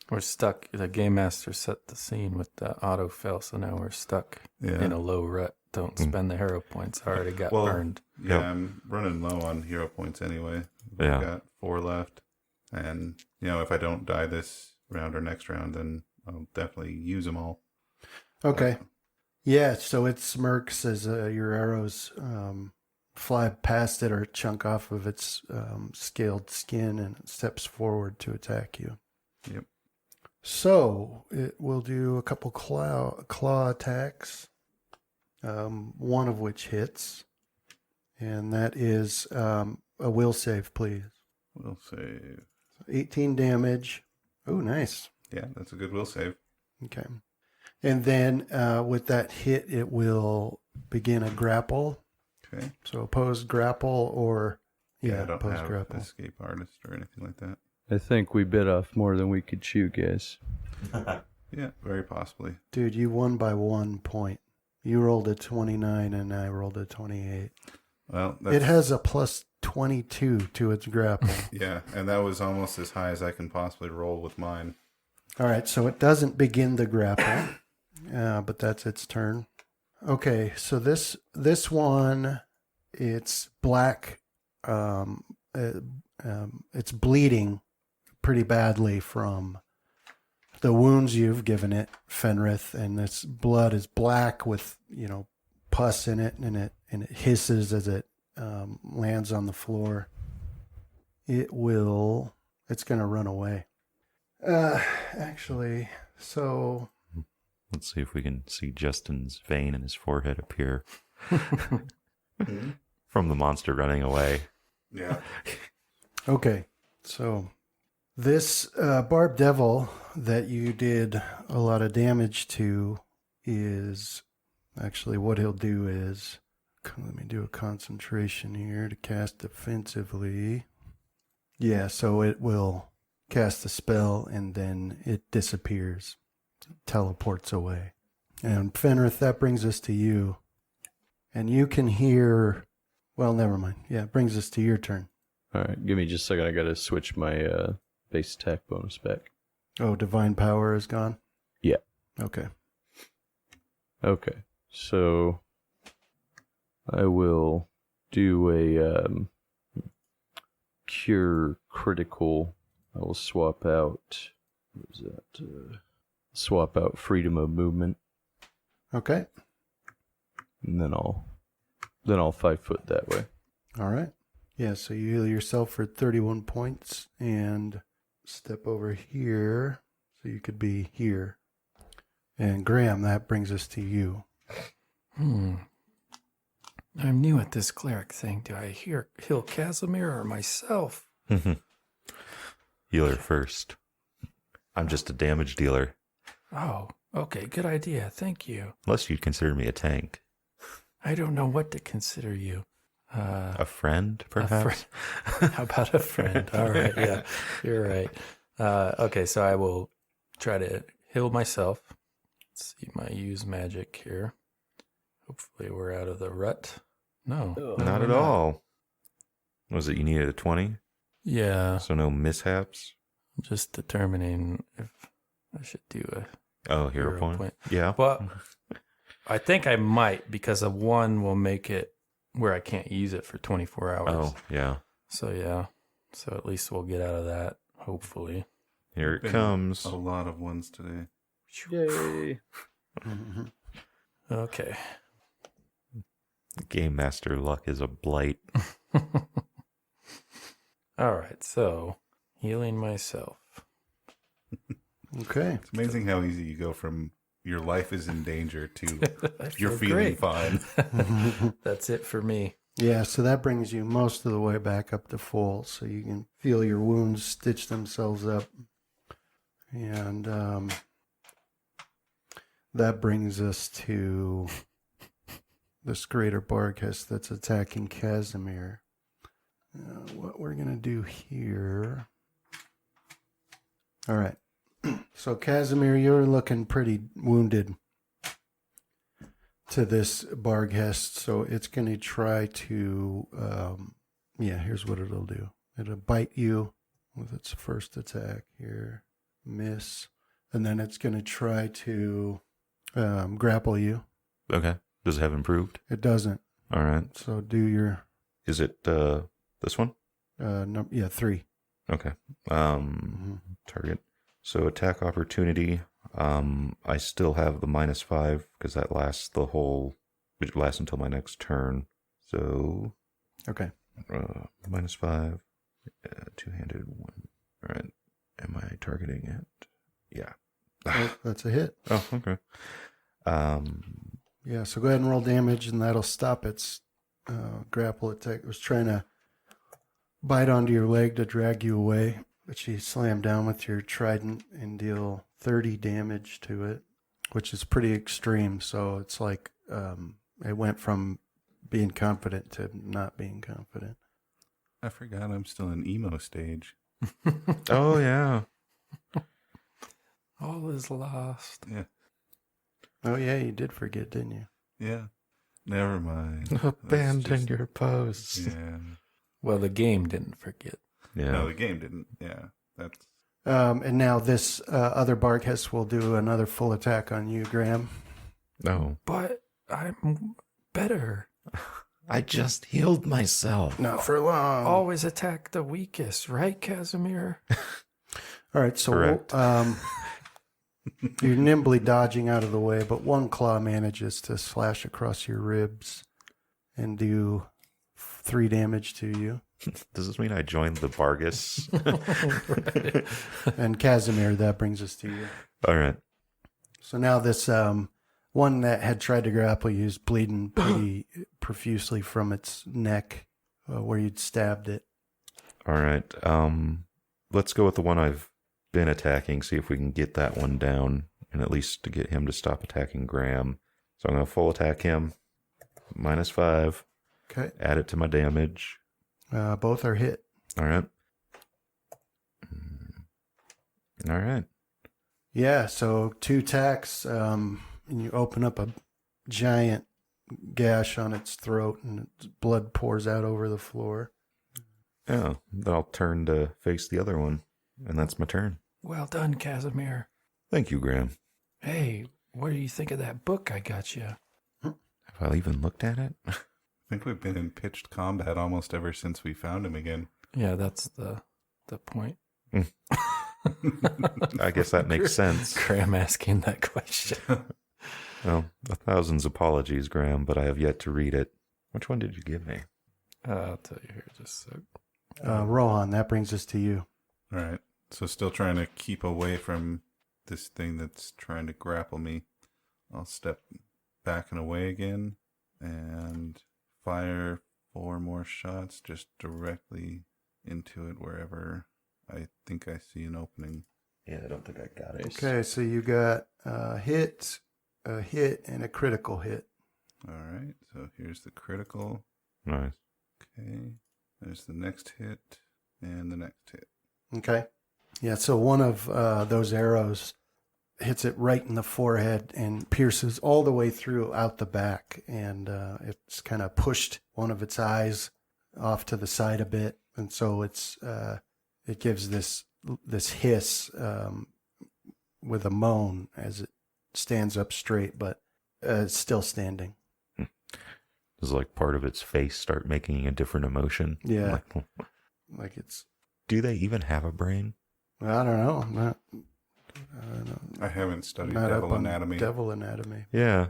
Speaker 3: We're stuck. The game master set the scene with the auto fail, so now we're stuck in a low rut. Don't spend the hero points. I already got burned.
Speaker 5: Yeah,
Speaker 4: Yep.
Speaker 5: I'm running low on hero points anyway.
Speaker 4: Yeah.
Speaker 5: I've got 4 left, and if I don't die this round or next round, then I'll definitely use them all.
Speaker 2: Okay. Yeah, so it smirks as your arrows fly past it or chunk off of its scaled skin, and it steps forward to attack you.
Speaker 5: Yep.
Speaker 2: So it will do a couple claw attacks, one of which hits, and that is a will save, please.
Speaker 5: Will save.
Speaker 2: 18 damage. Oh, nice.
Speaker 5: Yeah, that's a good will save.
Speaker 2: Okay. And then with that hit, it will begin a grapple.
Speaker 5: Okay.
Speaker 2: So opposed grapple or,
Speaker 5: I don't
Speaker 2: opposed
Speaker 5: have
Speaker 2: grapple.
Speaker 5: escape artist or anything like that.
Speaker 1: I think we bit off more than we could chew, guys.
Speaker 5: Yeah, very possibly.
Speaker 2: Dude, you won by 1 point. You rolled a 29 and I rolled a 28.
Speaker 5: Well,
Speaker 2: It has a plus 22 to its grapple.
Speaker 5: Yeah, and that was almost as high as I can possibly roll with mine.
Speaker 2: All right, so it doesn't begin the grapple, but that's its turn. Okay, so this one, it's black. It's bleeding pretty badly from the wounds you've given it, Fenrith, and this blood is black with pus in it, and it hisses as it lands on the floor. It's going to run away. Actually, so
Speaker 4: Let's see if we can see Justin's vein in his forehead appear from the monster running away.
Speaker 5: Yeah.
Speaker 2: okay, so this Barb Devil that you did a lot of damage to is actually what he'll do is, let me do a concentration here to cast defensively. Yeah, so it will cast a spell and then it disappears, teleports away. And Fenrith, that brings us to you. And you can hear, well, never mind. Yeah, it brings us to your turn.
Speaker 1: All right, give me just a second. I got to switch my base attack bonus back.
Speaker 2: Oh, Divine Power is gone?
Speaker 1: Yeah.
Speaker 2: Okay.
Speaker 1: Okay, so I will do a cure critical. I will swap out. What is that? Swap out freedom of movement,
Speaker 2: Okay.
Speaker 1: and then I'll 5 foot that way.
Speaker 2: All right. Yeah, so you heal yourself for 31 points and step over here so you could be here. And Graham, that brings us to you.
Speaker 3: I'm new at this cleric thing. Do I heal Casimir or myself?
Speaker 4: Healer first. I'm just a damage dealer.
Speaker 3: Oh, okay. Good idea. Thank you.
Speaker 4: Unless you'd consider me a tank.
Speaker 3: I don't know what to consider you.
Speaker 4: A friend, perhaps?
Speaker 3: How about a friend? All right. Yeah, you're right. Okay, so I will try to heal myself. Let's see my use magic here. Hopefully we're out of the rut. No.
Speaker 4: Not at all. Was it you needed a 20?
Speaker 3: Yeah.
Speaker 4: So no mishaps?
Speaker 3: I'm just determining if I should do a
Speaker 4: Hero point? Yeah.
Speaker 3: Well, I think I might, because a 1 will make it where I can't use it for 24 hours.
Speaker 4: Oh, yeah.
Speaker 3: So, yeah. So at least we'll get out of that, hopefully.
Speaker 4: Here it
Speaker 5: Been
Speaker 4: comes.
Speaker 5: A lot of ones today.
Speaker 1: Yay!
Speaker 3: Okay.
Speaker 4: Game Master luck is a blight.
Speaker 3: All right, so healing myself.
Speaker 2: Okay.
Speaker 5: It's amazing how easy you go from your life is in danger to
Speaker 3: I
Speaker 5: you're
Speaker 3: feel
Speaker 5: feeling
Speaker 3: great.
Speaker 5: fine.
Speaker 3: That's it for me.
Speaker 2: Yeah, so that brings you most of the way back up to full, so you can feel your wounds stitch themselves up. And that brings us to this greater Barghest that's attacking Casimir. What we're going to do here... All right. So, Casimir, you're looking pretty wounded to this Barghest, so it's going to try to, here's what it'll do. It'll bite you with its first attack here, miss, and then it's going to try to grapple you.
Speaker 4: Okay. Does it have improved?
Speaker 2: It doesn't,
Speaker 4: All right.
Speaker 2: so do your,
Speaker 4: Is it this one?
Speaker 2: 3.
Speaker 4: Okay. Target. So attack opportunity. I still have the -5 because that lasts it lasts until my next turn. So
Speaker 2: Okay.
Speaker 4: -5, two-handed 1. All right. Am I targeting it? Yeah.
Speaker 2: That's a hit.
Speaker 4: Oh, okay.
Speaker 2: Yeah, so go ahead and roll damage, and that'll stop its grapple attack. It was trying to bite onto your leg to drag you away, but you slam down with your trident and deal 30 damage to it, which is pretty extreme. So it's like it went from being confident to not being confident.
Speaker 5: I forgot I'm still in emo stage.
Speaker 4: Oh, yeah.
Speaker 3: All is lost.
Speaker 5: Yeah.
Speaker 2: Oh, yeah, you did forget, didn't you?
Speaker 5: Yeah. Never mind.
Speaker 4: Abandon your posts.
Speaker 5: Yeah.
Speaker 3: Well, the game didn't forget.
Speaker 4: Yeah.
Speaker 5: No, the game didn't. Yeah. That's
Speaker 2: And now this other Barghest will do another full attack on you, Graham.
Speaker 4: No.
Speaker 3: But I'm better.
Speaker 4: I just healed myself.
Speaker 2: Not for long.
Speaker 3: Always attack the weakest, right, Casimir?
Speaker 2: All right, so
Speaker 4: Correct.
Speaker 2: you're nimbly dodging out of the way, but one claw manages to slash across your ribs and do 3 damage to you.
Speaker 4: Does this mean I joined the Bargus?
Speaker 2: And Casimir, that brings us to you.
Speaker 4: All right.
Speaker 2: So now this one that had tried to grapple you is bleeding pretty profusely from its neck where you'd stabbed it.
Speaker 4: All right. Let's go with the one I've been attacking, see if we can get that one down, and at least to get him to stop attacking Graham. So I'm going to full attack him. -5.
Speaker 2: Okay.
Speaker 4: Add it to my damage.
Speaker 2: Both are hit.
Speaker 4: All right. All right.
Speaker 2: Yeah, so 2 attacks, and you open up a giant gash on its throat, and its blood pours out over the floor.
Speaker 4: Yeah. Then I'll turn to face the other one, and that's my turn.
Speaker 3: Well done, Casimir.
Speaker 4: Thank you, Graham.
Speaker 3: Hey, what do you think of that book I got you?
Speaker 4: Have I even looked at it?
Speaker 5: I think we've been in pitched combat almost ever since we found him again.
Speaker 3: Yeah, that's the point.
Speaker 4: I guess that makes sense.
Speaker 3: Graham asking that question.
Speaker 4: Well, 1,000 apologies, Graham, but I have yet to read it. Which one did you give me?
Speaker 3: I'll tell you here just a sec.
Speaker 2: Rohan, that brings us to you.
Speaker 5: All right. So still trying to keep away from this thing that's trying to grapple me. I'll step back and away again and fire 4 more shots just directly into it wherever I think I see an opening.
Speaker 4: Yeah, I don't think I got it.
Speaker 2: Okay, so you got a hit, and a critical hit.
Speaker 5: All right. So here's the critical.
Speaker 4: Nice.
Speaker 5: Okay. There's the next hit and the next hit.
Speaker 2: Okay. Yeah, so one of those arrows hits it right in the forehead and pierces all the way through out the back. And it's kind of pushed one of its eyes off to the side a bit. And so it gives this hiss with a moan as it stands up straight, but it's still standing.
Speaker 4: Does like part of its face start making a different emotion?
Speaker 2: Yeah.
Speaker 4: Like,
Speaker 2: Like it's,
Speaker 4: do they even have a brain?
Speaker 2: I don't know.
Speaker 5: I haven't studied
Speaker 2: Not up
Speaker 5: devil
Speaker 2: on
Speaker 5: anatomy.
Speaker 2: Devil anatomy.
Speaker 4: Yeah.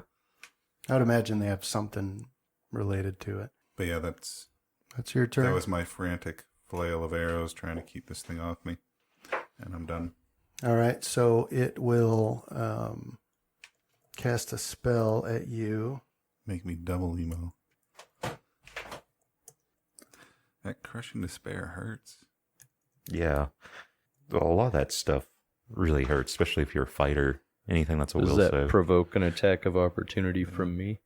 Speaker 2: I would imagine they have something related to it.
Speaker 5: But yeah, that's
Speaker 2: Your turn.
Speaker 5: that was my frantic flail of arrows trying to keep this thing off me. And I'm done.
Speaker 2: All right, so it will cast a spell at you.
Speaker 5: Make me double emo. That crushing despair hurts.
Speaker 4: Yeah. Well, a lot of that stuff really hurts, especially if you're a fighter. Anything that's a
Speaker 1: Does
Speaker 4: will
Speaker 1: that
Speaker 4: save.
Speaker 1: provoke an attack of opportunity from me?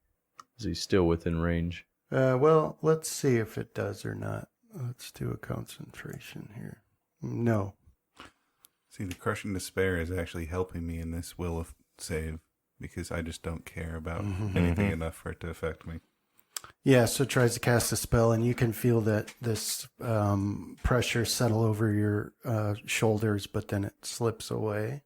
Speaker 1: Is he still within range?
Speaker 2: Well, let's see if it does or not. Let's do a concentration here. No.
Speaker 5: See, the crushing despair is actually helping me in this will of save because I just don't care about anything enough for it to affect me.
Speaker 2: Yeah, so it tries to cast a spell, and you can feel that this pressure settle over your shoulders, but then it slips away.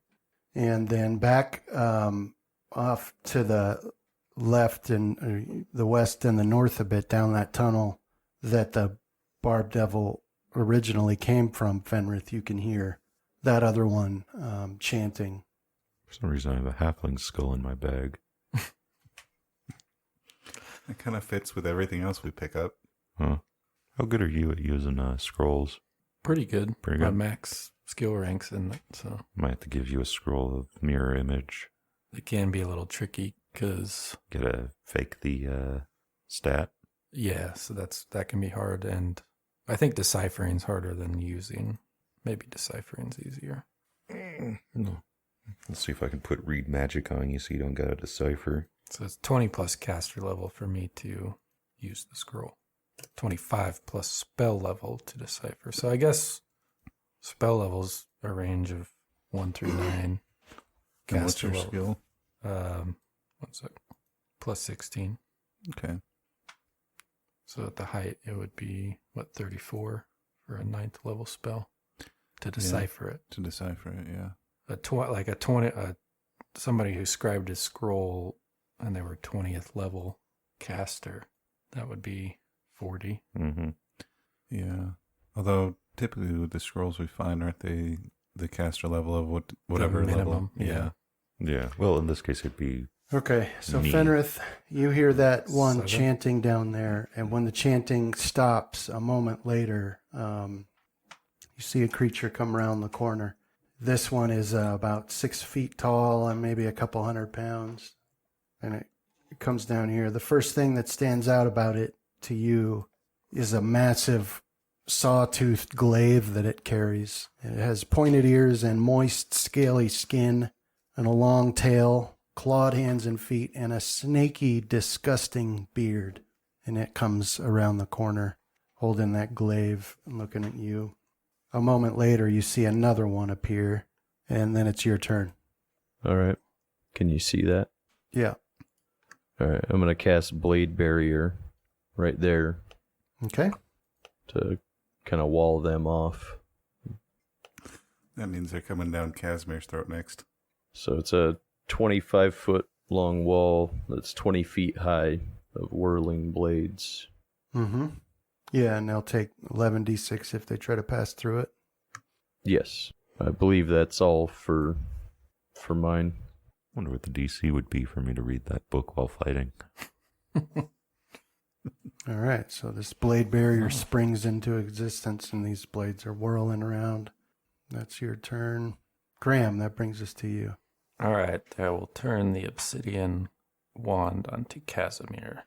Speaker 2: And then back off to the left and the west and the north a bit down that tunnel that the Barb Devil originally came from, Fenrith, you can hear that other one chanting.
Speaker 4: For some reason, I have a halfling skull in my bag.
Speaker 5: It kind of fits with everything else we pick up.
Speaker 4: Huh. How good are you at using scrolls?
Speaker 3: Pretty good.
Speaker 4: Pretty
Speaker 3: My
Speaker 4: good.
Speaker 3: max skill ranks in it, so
Speaker 4: Might have to give you a scroll of mirror image.
Speaker 3: it can be a little tricky because
Speaker 4: Fake the stat.
Speaker 3: yeah, so that can be hard, and I think deciphering's harder than using. Maybe deciphering's easier.
Speaker 4: No. Let's see if I can put read magic on you so you don't gotta decipher.
Speaker 3: So it's 20 plus caster level for me to use the scroll. 25 plus spell level to decipher. So I guess spell level's a range of 1 through 9.
Speaker 5: And what's your
Speaker 3: level.
Speaker 5: skill?
Speaker 3: 1 sec. Plus 16.
Speaker 5: Okay.
Speaker 3: So at the height, it would be, 34 for a 9th level spell to decipher it.
Speaker 5: To decipher it, yeah.
Speaker 3: Somebody who scribed a scroll and they were 20th level caster, that would be 40.
Speaker 4: Mm-hmm.
Speaker 5: Yeah. Although typically with the scrolls we find, aren't they the caster level of whatever
Speaker 3: The minimum,
Speaker 5: level?
Speaker 3: yeah.
Speaker 4: Yeah. Well, in this case, it'd be.
Speaker 2: Okay, so
Speaker 4: Me.
Speaker 2: Fenrith, you hear that one
Speaker 3: 7.
Speaker 2: chanting down there, and when the chanting stops a moment later, you see a creature come around the corner. This one is about 6 feet tall and maybe a couple 100 pounds, and it comes down here. The first thing that stands out about it to you is a massive saw-toothed glaive that it carries. It has pointed ears and moist, scaly skin, and a long tail, clawed hands and feet, and a snaky, disgusting beard. And it comes around the corner, holding that glaive and looking at you. A moment later, you see another one appear, and then it's your turn.
Speaker 1: All right. Can you see that?
Speaker 2: Yeah.
Speaker 1: All right. I'm going to cast Blade Barrier right there
Speaker 2: Okay.
Speaker 1: to kind of wall them off.
Speaker 5: That means they're coming down Casimir's throat next.
Speaker 1: So it's a 25-foot long wall that's 20 feet high of whirling blades.
Speaker 2: Mm-hmm. Yeah, and they'll take 11d6 if they try to pass through it.
Speaker 1: Yes. I believe that's all for mine.
Speaker 4: Wonder what the DC would be for me to read that book while fighting.
Speaker 2: All right, so this blade barrier springs into existence, and these blades are whirling around. That's your turn. Graham, that brings us to you.
Speaker 3: All right, I will turn the obsidian wand onto Casimir.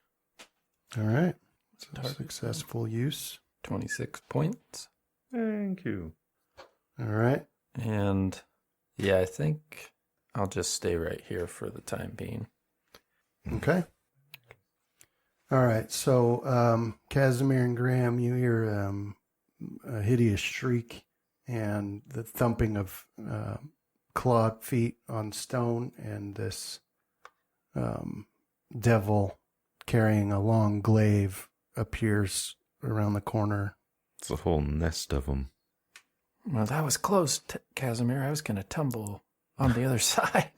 Speaker 2: All right, so
Speaker 3: Target.
Speaker 2: successful use.
Speaker 3: 26 points.
Speaker 4: Thank you.
Speaker 2: All right,
Speaker 3: And yeah, I think I'll just stay right here for the time being.
Speaker 2: okay. All right, so Casimir and Graham, you hear a hideous shriek and the thumping of clawed feet on stone, and this devil carrying a long glaive appears around the corner.
Speaker 4: It's a whole nest of them.
Speaker 3: Well, that was close, Casimir. I was going to tumble on the other side.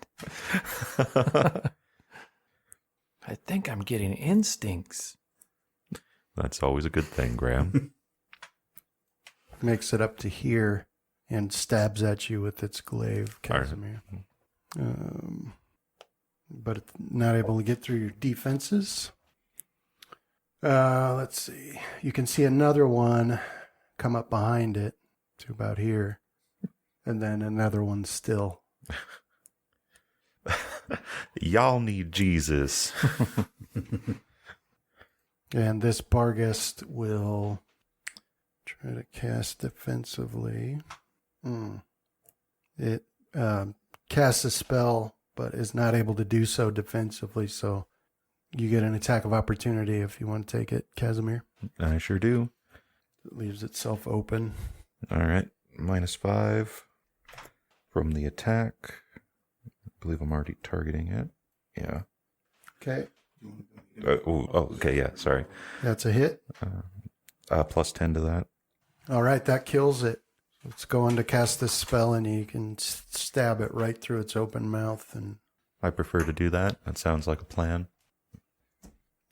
Speaker 3: I think I'm getting instincts.
Speaker 4: That's always a good thing, Graham.
Speaker 2: Makes it up to here and stabs at you with its glaive,
Speaker 4: All right.
Speaker 2: Casimir. But it's not able to get through your defenses. Let's see. You can see another one come up behind it to about here, and then another one still.
Speaker 4: Y'all need Jesus.
Speaker 2: And this Barghest will try to cast defensively. It casts a spell, but is not able to do so defensively, so you get an attack of opportunity if you want to take it, Casimir.
Speaker 4: I sure do.
Speaker 2: It leaves itself open.
Speaker 4: All right. -5 from the attack. I believe I'm already targeting it. Yeah.
Speaker 2: Okay.
Speaker 4: Okay. Yeah. Sorry.
Speaker 2: That's a hit.
Speaker 4: +10 to that.
Speaker 2: All right, that kills it. Let's go on to cast this spell, and you can stab it right through its open mouth, and
Speaker 4: I prefer to do that. That sounds like a plan.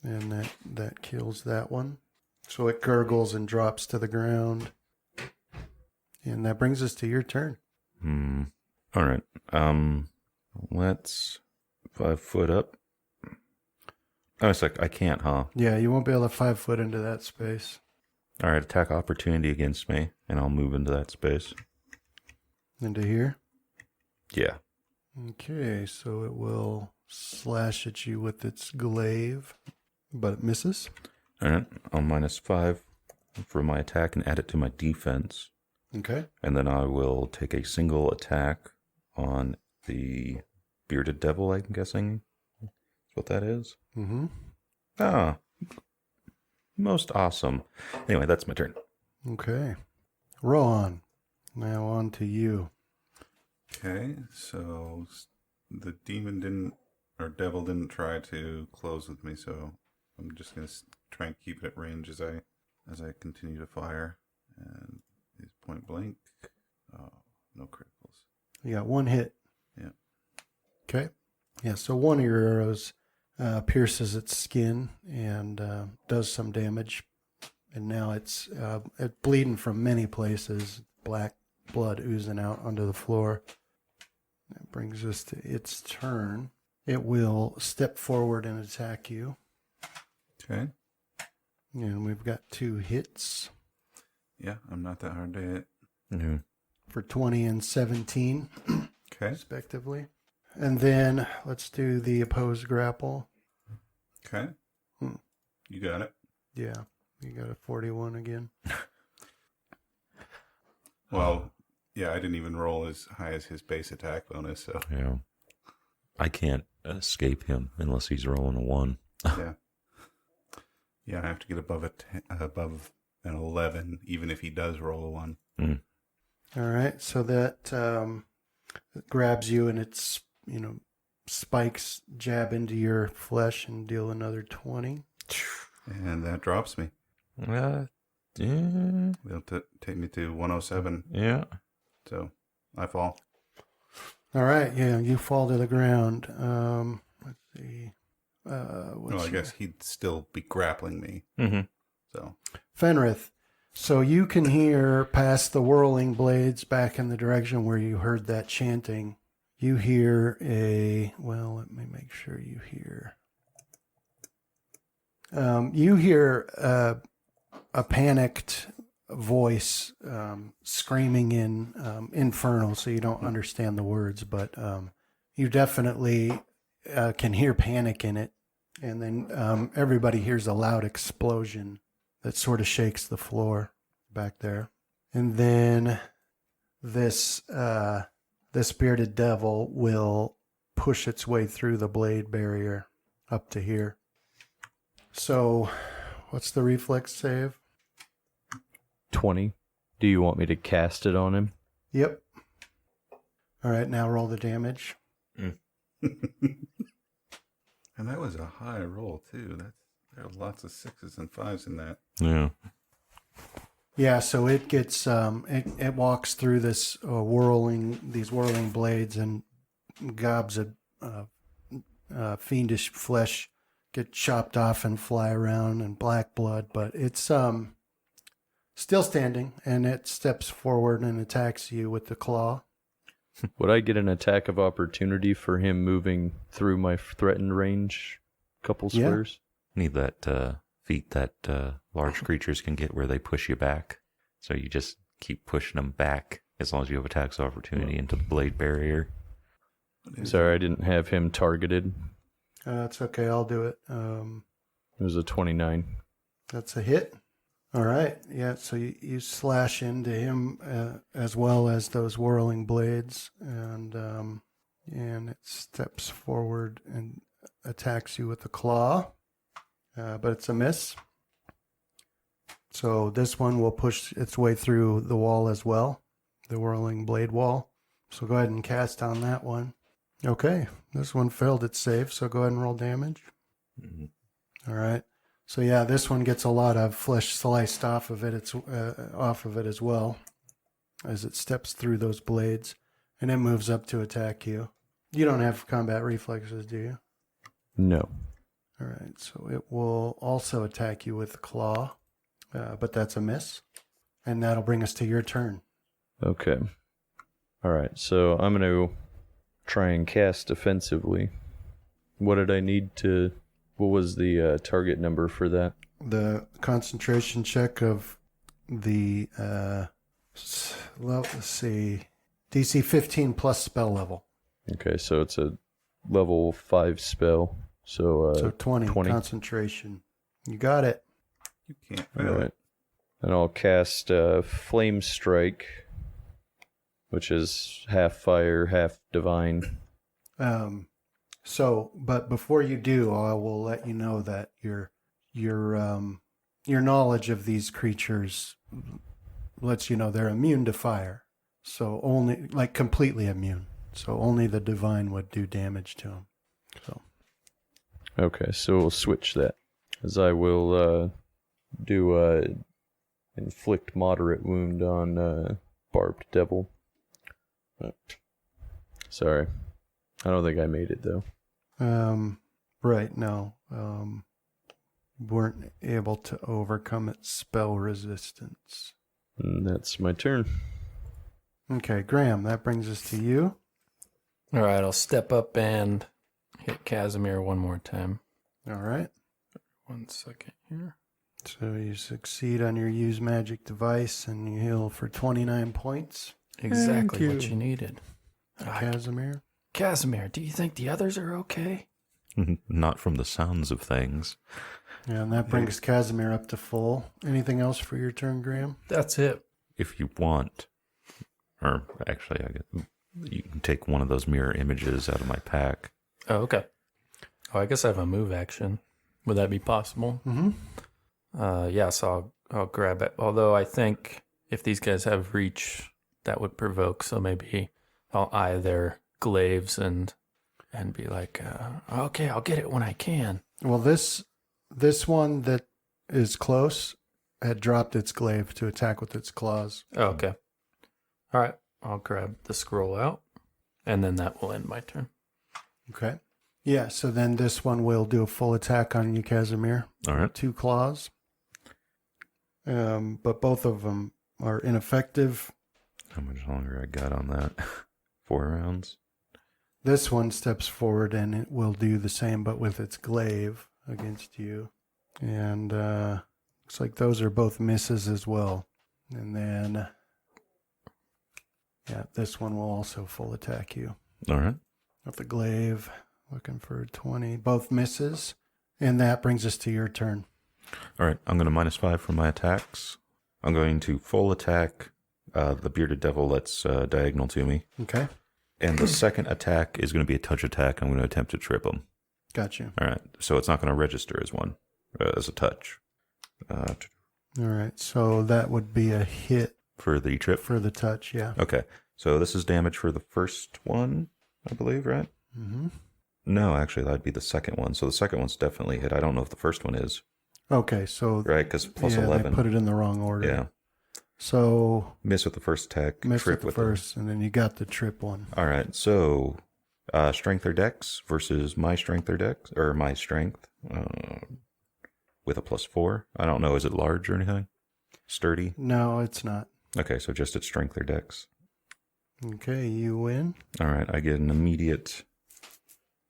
Speaker 2: that kills that one. So it gurgles and drops to the ground. And that brings us to your turn.
Speaker 4: All right. Let's 5 foot up. Oh, it's like I can't, huh?
Speaker 2: Yeah, you won't be able to 5 foot into that space.
Speaker 4: All right. Attack opportunity against me, and I'll move into that space.
Speaker 2: Into here.
Speaker 4: Yeah.
Speaker 2: Okay, so it will slash at you with its glaive, but it misses.
Speaker 4: All right. I'll -5 for my attack and add it to my defense.
Speaker 2: Okay.
Speaker 4: And then I will take a single attack on the bearded devil, I'm guessing. That's what that is.
Speaker 2: Mm-hmm.
Speaker 4: Ah, most awesome. Anyway, that's my turn.
Speaker 2: Okay. Rohan, now on to you.
Speaker 5: Okay, so the demon devil didn't try to close with me, so I'm just gonna try and keep it at range as I continue to fire. And he's point blank. Oh, no criticals.
Speaker 2: You got one hit.
Speaker 5: Yeah.
Speaker 2: Okay. Yeah, so one of your arrows pierces its skin and does some damage. And now it's bleeding from many places, black blood oozing out onto the floor. That brings us to its turn. It will step forward and attack you.
Speaker 5: Okay.
Speaker 2: And we've got 2 hits
Speaker 5: Yeah, I'm not that hard to hit.
Speaker 4: Mm-hmm.
Speaker 2: for 20 and 17,
Speaker 5: Okay.
Speaker 2: respectively. And then let's do the opposed grapple.
Speaker 5: Okay. You got it.
Speaker 2: Yeah, you got a 41 again.
Speaker 5: Well, yeah, I didn't even roll as high as his base attack bonus, so
Speaker 4: Yeah. I can't escape him unless he's rolling a 1.
Speaker 5: yeah. Yeah, I have to get above above an 11, even if he does roll a 1.
Speaker 4: Mm.
Speaker 2: All right, so that it grabs you and its spikes jab into your flesh and deal another 20.
Speaker 5: And that drops me.
Speaker 4: Yeah.
Speaker 5: They'll take me to 107,
Speaker 4: Yeah.
Speaker 5: so I fall.
Speaker 2: All right, yeah, you fall to the ground. Let's see.
Speaker 5: Well, I guess he'd still be grappling me,
Speaker 4: Mm-hmm.
Speaker 5: so.
Speaker 2: Fenrith, so you can hear past the whirling blades back in the direction where you heard that chanting. You hear let me make sure you hear. You hear a panicked voice screaming in Infernal, so you don't understand the words, but you definitely can hear panic in it. And then everybody hears a loud explosion that sort of shakes the floor back there. And then this bearded devil will push its way through the blade barrier up to here. So, what's the reflex save?
Speaker 1: 20. Do you want me to cast it on him?
Speaker 2: Yep. All right, now roll the damage.
Speaker 5: And that was a high roll, too. There are lots of 6s and 5s in that.
Speaker 4: Yeah.
Speaker 2: Yeah, so it gets it walks through these whirling blades and gobs of fiendish flesh get chopped off and fly around and black blood, but it's still standing and it steps forward and attacks you with the claw.
Speaker 1: Would I get an attack of opportunity for him moving through my threatened range? Couple
Speaker 2: Yeah.
Speaker 1: squares?
Speaker 4: Need that feat that large creatures can get where they push you back. So you just keep pushing them back as long as you have attacks of opportunity into the blade barrier.
Speaker 1: Sorry, I didn't have him targeted.
Speaker 2: It's okay, I'll do it.
Speaker 1: It was a 29.
Speaker 2: That's a hit. All right. Yeah, so you slash into him as well as those whirling blades, and it steps forward and attacks you with the claw, but it's a miss. So this one will push its way through the wall as well, the whirling blade wall. So go ahead and cast on that one. Okay, this one failed its save, so go ahead and roll damage.
Speaker 4: Mm-hmm.
Speaker 2: All right. So yeah, this one gets a lot of flesh sliced off of it. It's off of it as well as it steps through those blades, and it moves up to attack you. You don't have combat reflexes, do you?
Speaker 1: No.
Speaker 2: All right. So it will also attack you with the claw, but that's a miss, and that'll bring us to your turn.
Speaker 1: Okay. All right, so I'm going to try and cast defensively. What did I need to... What was the target number for that?
Speaker 2: The concentration check of the, let's see, DC 15 plus spell level.
Speaker 1: Okay, so it's a level 5 spell. So,
Speaker 2: So 20
Speaker 1: 20.
Speaker 2: concentration. You got it.
Speaker 5: You can't
Speaker 1: All
Speaker 5: fail
Speaker 1: right.
Speaker 5: it.
Speaker 1: And I'll cast Flame Strike, which is half fire, half divine.
Speaker 2: But before you do, I will let you know that your knowledge of these creatures lets you know they're immune to fire. So only, like, completely immune. So only the divine would do damage to them. So
Speaker 1: Okay, so we'll switch that. As I will do inflict moderate wound on Barbed Devil. Sorry. I don't think I made it, though.
Speaker 2: right, no. Weren't able to overcome its spell resistance.
Speaker 1: And that's my turn.
Speaker 2: Okay, Graham, that brings us to you.
Speaker 3: All right, I'll step up and hit Casimir one more time.
Speaker 2: All right.
Speaker 3: 1 second here.
Speaker 2: So you succeed on your use magic device and you heal for 29 points.
Speaker 3: Exactly what
Speaker 2: you.
Speaker 3: you needed.
Speaker 2: Casimir.
Speaker 3: Casimir, do you think the others are okay?
Speaker 4: Not from the sounds of things.
Speaker 2: Yeah, and that brings Casimir up to full. Anything else for your turn, Graham?
Speaker 3: That's it.
Speaker 4: If you want, or actually, you can take one of those mirror images out of my pack.
Speaker 3: Oh, okay. Oh, I guess I have a move action. Would that be possible?
Speaker 2: Mm-hmm.
Speaker 3: Yeah, so I'll grab it. Although I think if these guys have reach, that would provoke. So maybe I'll eye their glaives and be like, okay, I'll get it when I can.
Speaker 2: Well, this one that is close had dropped its glaive to attack with its claws.
Speaker 3: Oh, okay. All right. I'll grab the scroll out, and then that will end my turn.
Speaker 2: Okay. Yeah, so then this one will do a full attack on you, Casimir.
Speaker 4: All right.
Speaker 2: 2 claws. But both of them are ineffective.
Speaker 4: How much longer I got on that? 4 rounds?
Speaker 2: This one steps forward and it will do the same, but with its glaive against you. And looks like those are both misses as well. And then, yeah, this one will also full attack you.
Speaker 4: All right.
Speaker 2: With the glaive, looking for 20. Both misses. And that brings us to your turn.
Speaker 4: All right. I'm going to -5 from my attacks. I'm going to full attack the bearded devil that's diagonal to me.
Speaker 2: Okay.
Speaker 4: And the second attack is going to be a touch attack. I'm going to attempt to trip him.
Speaker 2: Got you.
Speaker 4: All right. So it's not going to register as one, as a touch.
Speaker 2: All right. So that would be a hit
Speaker 4: For the trip?
Speaker 2: for the touch, yeah.
Speaker 4: Okay. So this is damage for the first one, I believe, right?
Speaker 2: Mm-hmm.
Speaker 4: No, actually, that'd be the second one. So the second one's definitely hit. I don't know if the first one is,
Speaker 2: Okay, so
Speaker 4: right? Because plus
Speaker 2: yeah,
Speaker 4: 11.
Speaker 2: they put it in the wrong order.
Speaker 4: Yeah.
Speaker 2: So
Speaker 4: Miss with the first attack.
Speaker 2: miss
Speaker 4: trip
Speaker 2: with the
Speaker 4: with
Speaker 2: first, and then you got the trip one.
Speaker 4: All right. So strength or dex versus my strength or dex, or my strength with a +4. I don't know. Is it large or anything? Sturdy?
Speaker 2: No, it's not.
Speaker 4: Okay, so just its strength or dex.
Speaker 2: Okay, you win.
Speaker 4: All right. I get an immediate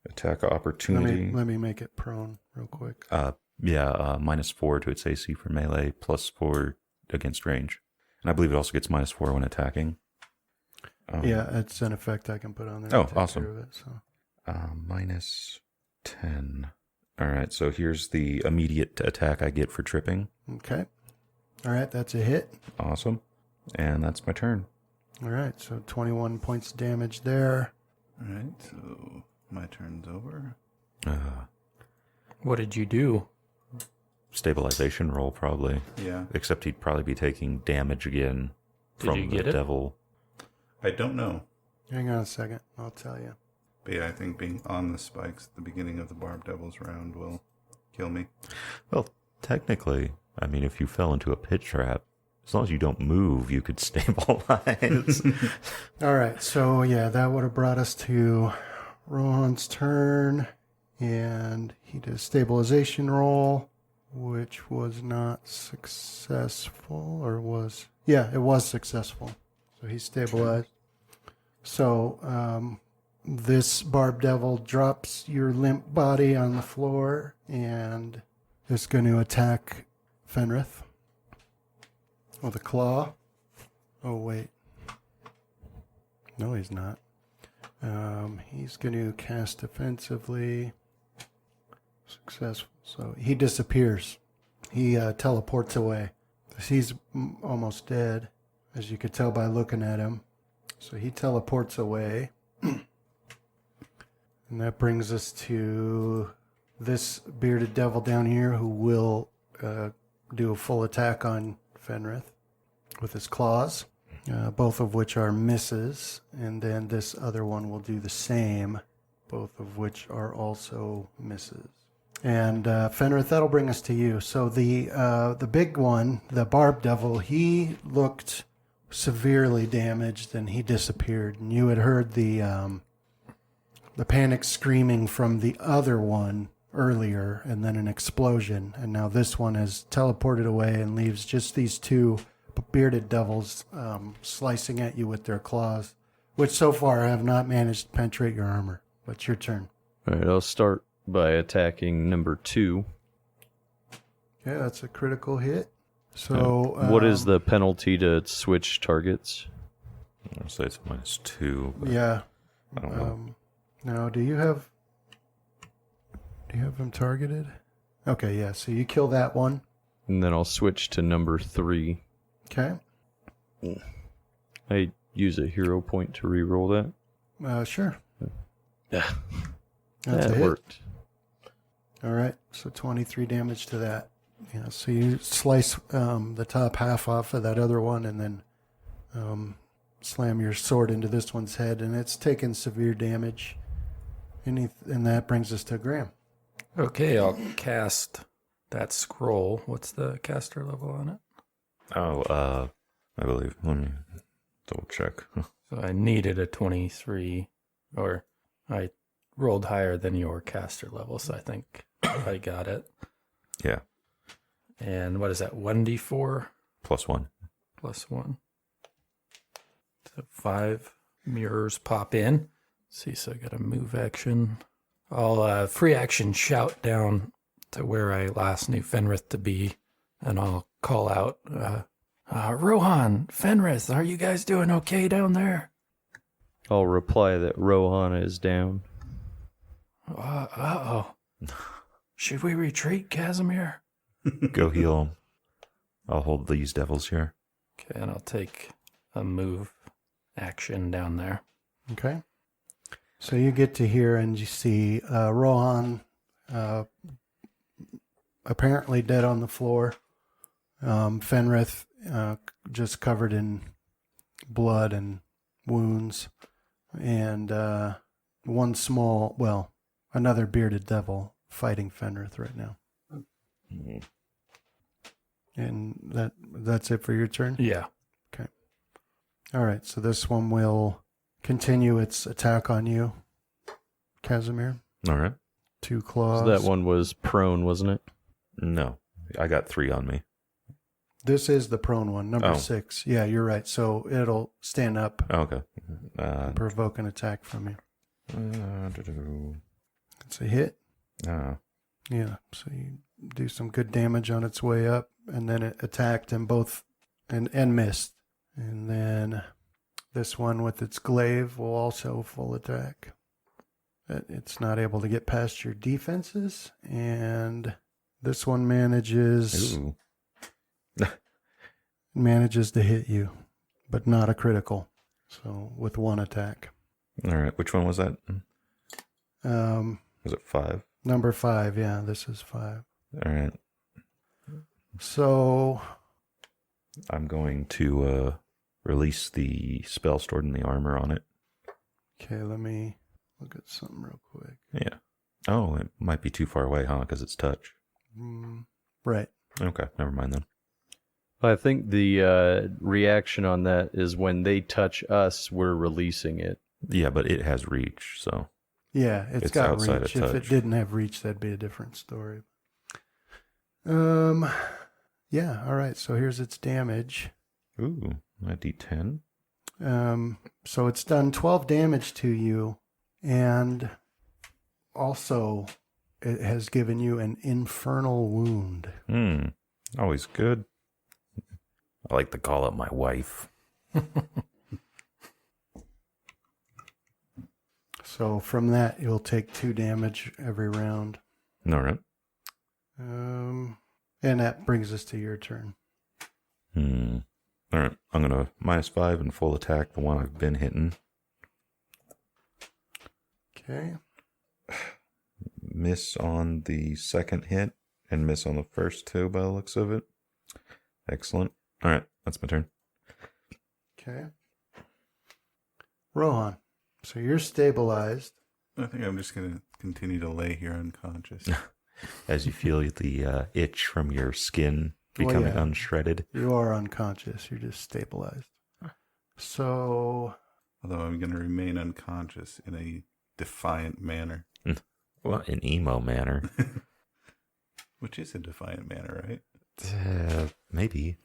Speaker 4: attack opportunity.
Speaker 2: Let me make it prone real quick.
Speaker 4: -4 to its AC for melee, +4 against range. And I believe it also gets -4 when attacking.
Speaker 2: Yeah, it's an effect I can put on there.
Speaker 4: Oh,
Speaker 2: to take
Speaker 4: awesome.
Speaker 2: care of it, so.
Speaker 4: -10. All right, so here's the immediate attack I get for tripping.
Speaker 2: Okay. All right, that's a hit.
Speaker 4: Awesome. And that's my turn.
Speaker 2: All right, so 21 points of damage there.
Speaker 5: All right, so my turn's over.
Speaker 3: What did you do?
Speaker 4: Stabilization roll, probably.
Speaker 5: Yeah.
Speaker 4: Except he'd probably be taking damage again
Speaker 3: Did
Speaker 4: from
Speaker 3: you
Speaker 4: the
Speaker 3: get it?
Speaker 4: devil.
Speaker 5: I don't know.
Speaker 2: Hang on a second. I'll tell you.
Speaker 5: But yeah, I think being on the spikes at the beginning of the Barbed Devil's round will kill me.
Speaker 4: Well, technically, I mean, if you fell into a pit trap, as long as you don't move, you could stabilize.
Speaker 2: All right, so yeah, that would have brought us to Rohan's turn. And he did a stabilization roll, which was not successful, or was... Yeah, it was successful. So he stabilized. So this Barbed Devil drops your limp body on the floor and is going to attack Fenrith with a claw. Oh, wait. No, he's not. He's going to cast defensively. Successful. So he disappears. He teleports away. He's almost dead, as you could tell by looking at him. So he teleports away. And that brings us to this bearded devil down here who will do a full attack on Fenrith with his claws, both of which are misses. And then this other one will do the same, both of which are also misses. And Fenrith, that'll bring us to you. So the big one, the barb devil, he looked severely damaged and he disappeared. And you had heard the panic screaming from the other one earlier, and then an explosion. And now this one has teleported away and leaves just these two bearded devils slicing at you with their claws, which so far have not managed to penetrate your armor. But it's your turn.
Speaker 1: All right, I'll start by attacking number 2.
Speaker 2: Yeah, that's a critical hit. So
Speaker 1: what is the penalty to switch targets?
Speaker 4: I'll say it's -2. But
Speaker 2: Yeah.
Speaker 4: I don't know.
Speaker 2: Now, do you have him targeted? Okay, yeah. So you kill that one.
Speaker 1: And then I'll switch to number 3.
Speaker 2: Okay.
Speaker 1: I use a hero point to reroll that.
Speaker 2: Sure.
Speaker 1: Yeah,
Speaker 2: That's a
Speaker 1: that
Speaker 2: hit.
Speaker 1: worked.
Speaker 2: All right. So 23 damage to that. Yeah. So you slice the top half off of that other one, and then slam your sword into this one's head, and it's taken severe damage. And that brings us to Graham.
Speaker 3: Okay, I'll cast that scroll. What's the caster level on it?
Speaker 4: Oh, I believe. Let me double check.
Speaker 3: So I needed a 23, or I rolled higher than your caster level, so I think I got it.
Speaker 4: Yeah.
Speaker 3: And what is that, 1d4
Speaker 4: +1.
Speaker 3: plus 1? So 5 mirrors pop in. See, so I got a move action. I'll free action shout down to where I last knew Fenrith to be, and I'll call out, Rohan, Fenrith, are you guys doing okay down there?
Speaker 1: I'll reply that Rohan is down.
Speaker 3: Uh-oh. Should we retreat, Casimir?
Speaker 4: Go heal him. I'll hold these devils here.
Speaker 3: Okay, and I'll take a move action down there.
Speaker 2: Okay. So you get to here and you see Rohan apparently dead on the floor. Fenrith just covered in blood and wounds. And another bearded devil fighting Fenrith right now.
Speaker 4: Mm.
Speaker 2: And that's it for your turn?
Speaker 3: Yeah.
Speaker 2: Okay. All right, so this one will continue its attack on you, Casimir.
Speaker 4: All right.
Speaker 2: 2 claws.
Speaker 1: So that one was prone, wasn't it?
Speaker 4: No, I got 3 on me.
Speaker 2: This is the prone one, number
Speaker 4: Oh.
Speaker 2: 6. Yeah, you're right. So it'll stand up,
Speaker 4: Oh, okay.
Speaker 2: provoke an attack from you.
Speaker 4: Do-do.
Speaker 2: It's a hit.
Speaker 4: Ah,
Speaker 2: Yeah, so you do some good damage on its way up, and then it attacked them both and missed. And then this one with its glaive will also full attack. It's not able to get past your defenses, and this one manages
Speaker 4: ooh.
Speaker 2: to hit you, but not a critical. So with 1 attack.
Speaker 4: All right. Which one was that? Was it 5?
Speaker 2: Number 5, yeah, this is 5.
Speaker 4: All right.
Speaker 2: So
Speaker 4: I'm going to release the spell stored in the armor on it.
Speaker 2: okay, let me look at something real quick.
Speaker 4: Yeah. Oh, it might be too far away, huh? Because it's touch.
Speaker 2: Right.
Speaker 4: Okay. Never mind then.
Speaker 1: I think the reaction on that is when they touch us, we're releasing it.
Speaker 4: Yeah, but it has reach, so.
Speaker 2: Yeah, it's
Speaker 4: It's
Speaker 2: got
Speaker 4: outside
Speaker 2: reach.
Speaker 4: of
Speaker 2: If it
Speaker 4: touch.
Speaker 2: didn't have reach, that'd be a different story. Yeah, all right. So here's its damage.
Speaker 4: Ooh, a D10.
Speaker 2: So it's done 12 damage to you, and also it has given you an infernal wound.
Speaker 4: Always good. I like to call it my wife.
Speaker 2: So from that, you'll take 2 damage every round.
Speaker 4: All right.
Speaker 2: And that brings us to your turn.
Speaker 4: All right. I'm going to -5 and full attack the one I've been hitting.
Speaker 2: Okay.
Speaker 4: Miss on the second hit and miss on the first 2 by the looks of it. Excellent. All right. That's my turn.
Speaker 2: Okay. Rohan, so you're stabilized.
Speaker 5: I think I'm just going to continue to lay here unconscious.
Speaker 4: As you feel the itch from your skin becoming unshredded.
Speaker 2: You are unconscious. You're just stabilized. So,
Speaker 5: Although I'm going to remain unconscious in a defiant manner.
Speaker 4: Well, an emo manner.
Speaker 5: Which is a defiant manner, right?
Speaker 4: Maybe.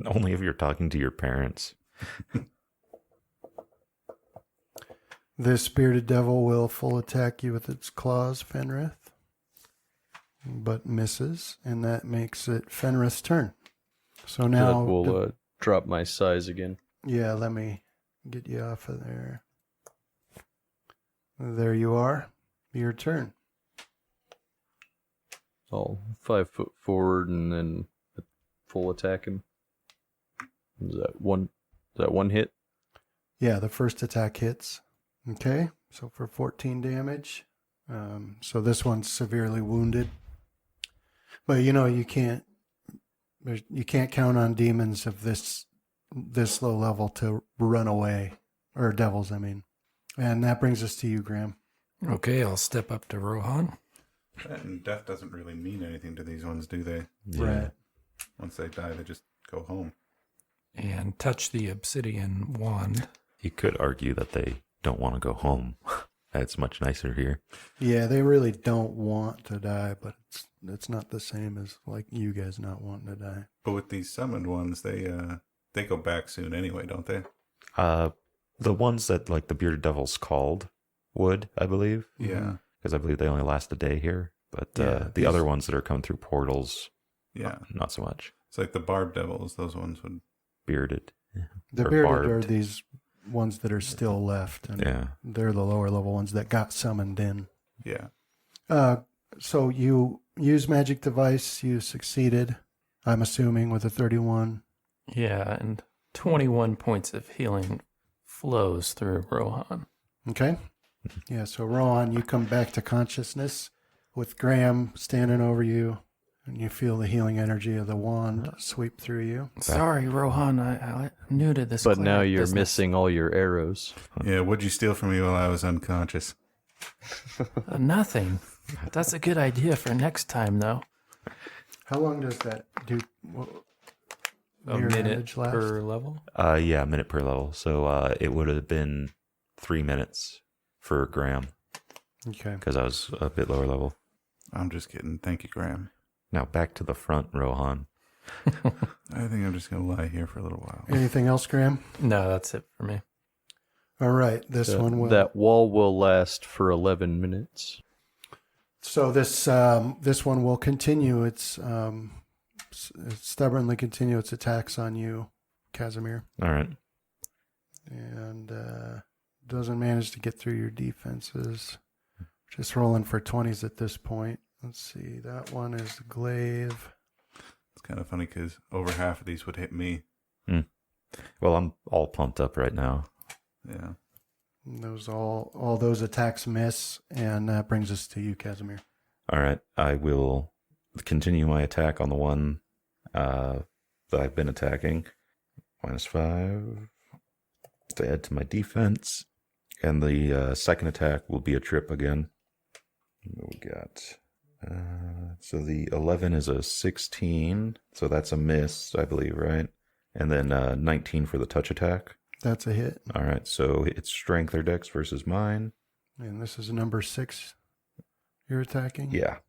Speaker 4: Only if you're talking to your parents.
Speaker 2: this bearded devil will full attack you with its claws, Fenrith, but misses, and that makes it Fenrith's turn. So now
Speaker 1: we'll drop my size again.
Speaker 2: Yeah, let me get you off of there. There you are. Your turn.
Speaker 1: I'll 5 foot forward and then full attack him. Is that one hit?
Speaker 2: Yeah, the first attack hits. Okay, so for 14 damage. So this one's severely wounded. But you can't count on demons of this low level to run away, or devils, I mean. And that brings us to you, Graham.
Speaker 3: Okay, I'll step up to Rohan.
Speaker 5: And death doesn't really mean anything to these ones, do they?
Speaker 2: Right.
Speaker 5: Once they die, they just go home.
Speaker 3: And touch the obsidian wand.
Speaker 4: You could argue that they don't want to go home. It's much nicer here.
Speaker 2: Yeah, they really don't want to die, but it's not the same as like you guys not wanting to die.
Speaker 5: But with these summoned ones, they go back soon anyway, don't they?
Speaker 4: The ones that like the bearded devils called would, I believe.
Speaker 5: Yeah.
Speaker 4: Because I believe they only last a day here. But the other ones that are coming through portals,
Speaker 5: Yeah.
Speaker 4: not so much.
Speaker 5: It's like the barbed devils, those ones would...
Speaker 4: Bearded.
Speaker 2: The
Speaker 4: Or
Speaker 2: bearded
Speaker 4: barbed.
Speaker 2: are these ones that are still left, and
Speaker 4: Yeah.
Speaker 2: they're the lower level ones that got summoned in.
Speaker 5: Yeah.
Speaker 2: So you use magic device. You succeeded, I'm assuming, with a 31.
Speaker 3: Yeah, and 21 points of healing flows through Rohan.
Speaker 2: Okay. Yeah, so Rohan, you come back to consciousness with Graham standing over you, and you feel the healing energy of the wand sweep through you.
Speaker 3: Sorry, Rohan, I'm new to this.
Speaker 1: But now
Speaker 3: cleric
Speaker 1: you're
Speaker 3: business.
Speaker 1: missing all your arrows.
Speaker 5: Yeah, what'd you steal from me while I was unconscious?
Speaker 3: Nothing. That's a good idea for next time, though.
Speaker 2: How long does that do?
Speaker 3: A
Speaker 2: Mirror
Speaker 3: minute
Speaker 2: image last?
Speaker 3: per level.
Speaker 4: Yeah, a minute per level. So it would have been 3 minutes for Graham
Speaker 2: Okay.
Speaker 4: because I was a bit lower level.
Speaker 5: I'm just kidding. Thank you, Graham.
Speaker 4: Now back to the front, Rohan.
Speaker 5: I think I'm just going to lie here for a little while.
Speaker 2: Anything else, Graham?
Speaker 3: No, that's it for me.
Speaker 2: All right. This one will.
Speaker 1: That wall will last for 11 minutes.
Speaker 2: So this one will continue its stubbornly continue its attacks on you, Casimir,
Speaker 4: All right.
Speaker 2: and doesn't manage to get through your defenses. Just rolling for 20s at this point. Let's see. That one is the glaive.
Speaker 5: It's kind of funny because over half of these would hit me.
Speaker 4: Well, I'm all pumped up right now.
Speaker 5: Yeah.
Speaker 2: And those all those attacks miss, and that brings us to you, Casimir.
Speaker 4: All right. I will continue my attack on the one that I've been attacking. -5 to add to my defense. And the second attack will be a trip again. What we got? So the 11 is a 16. So that's a miss, I believe, right? And then 19 for the touch attack.
Speaker 2: That's a hit.
Speaker 4: All right. So it's strength or dex versus mine.
Speaker 2: And this is number 6 you're attacking?
Speaker 4: Yeah.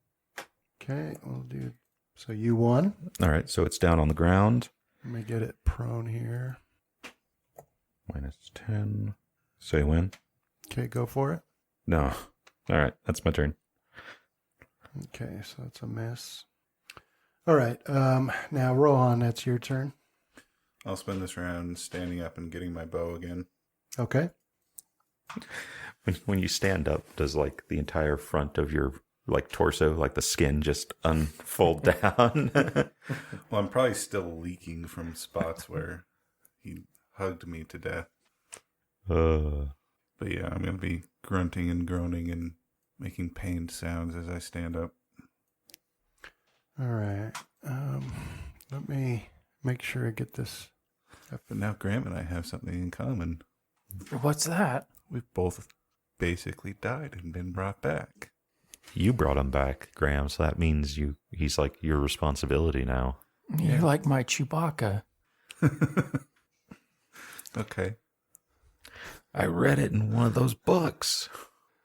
Speaker 2: Okay, we'll do. So you won.
Speaker 4: All right. So it's down on the ground.
Speaker 2: Let me get it prone here.
Speaker 4: -10. So you win?
Speaker 2: Okay, go for it.
Speaker 4: No. All right. That's my turn.
Speaker 2: Okay, so that's a miss. All right, now Rohan, that's your turn.
Speaker 5: I'll spend this round standing up and getting my bow again.
Speaker 2: Okay.
Speaker 4: When you stand up, does like the entire front of your like torso, like the skin, just unfold down?
Speaker 5: Well, I'm probably still leaking from spots where he hugged me to death. But yeah, I'm going to be grunting and groaning and making pained sounds as I stand up.
Speaker 2: All right. Let me make sure I get this.
Speaker 5: But now Graham and I have something in common.
Speaker 3: What's that?
Speaker 5: We've both basically died and been brought back.
Speaker 4: You brought him back, Graham, so that means he's like your responsibility now.
Speaker 3: You're like my Chewbacca.
Speaker 5: Okay.
Speaker 4: I read it in one of those books.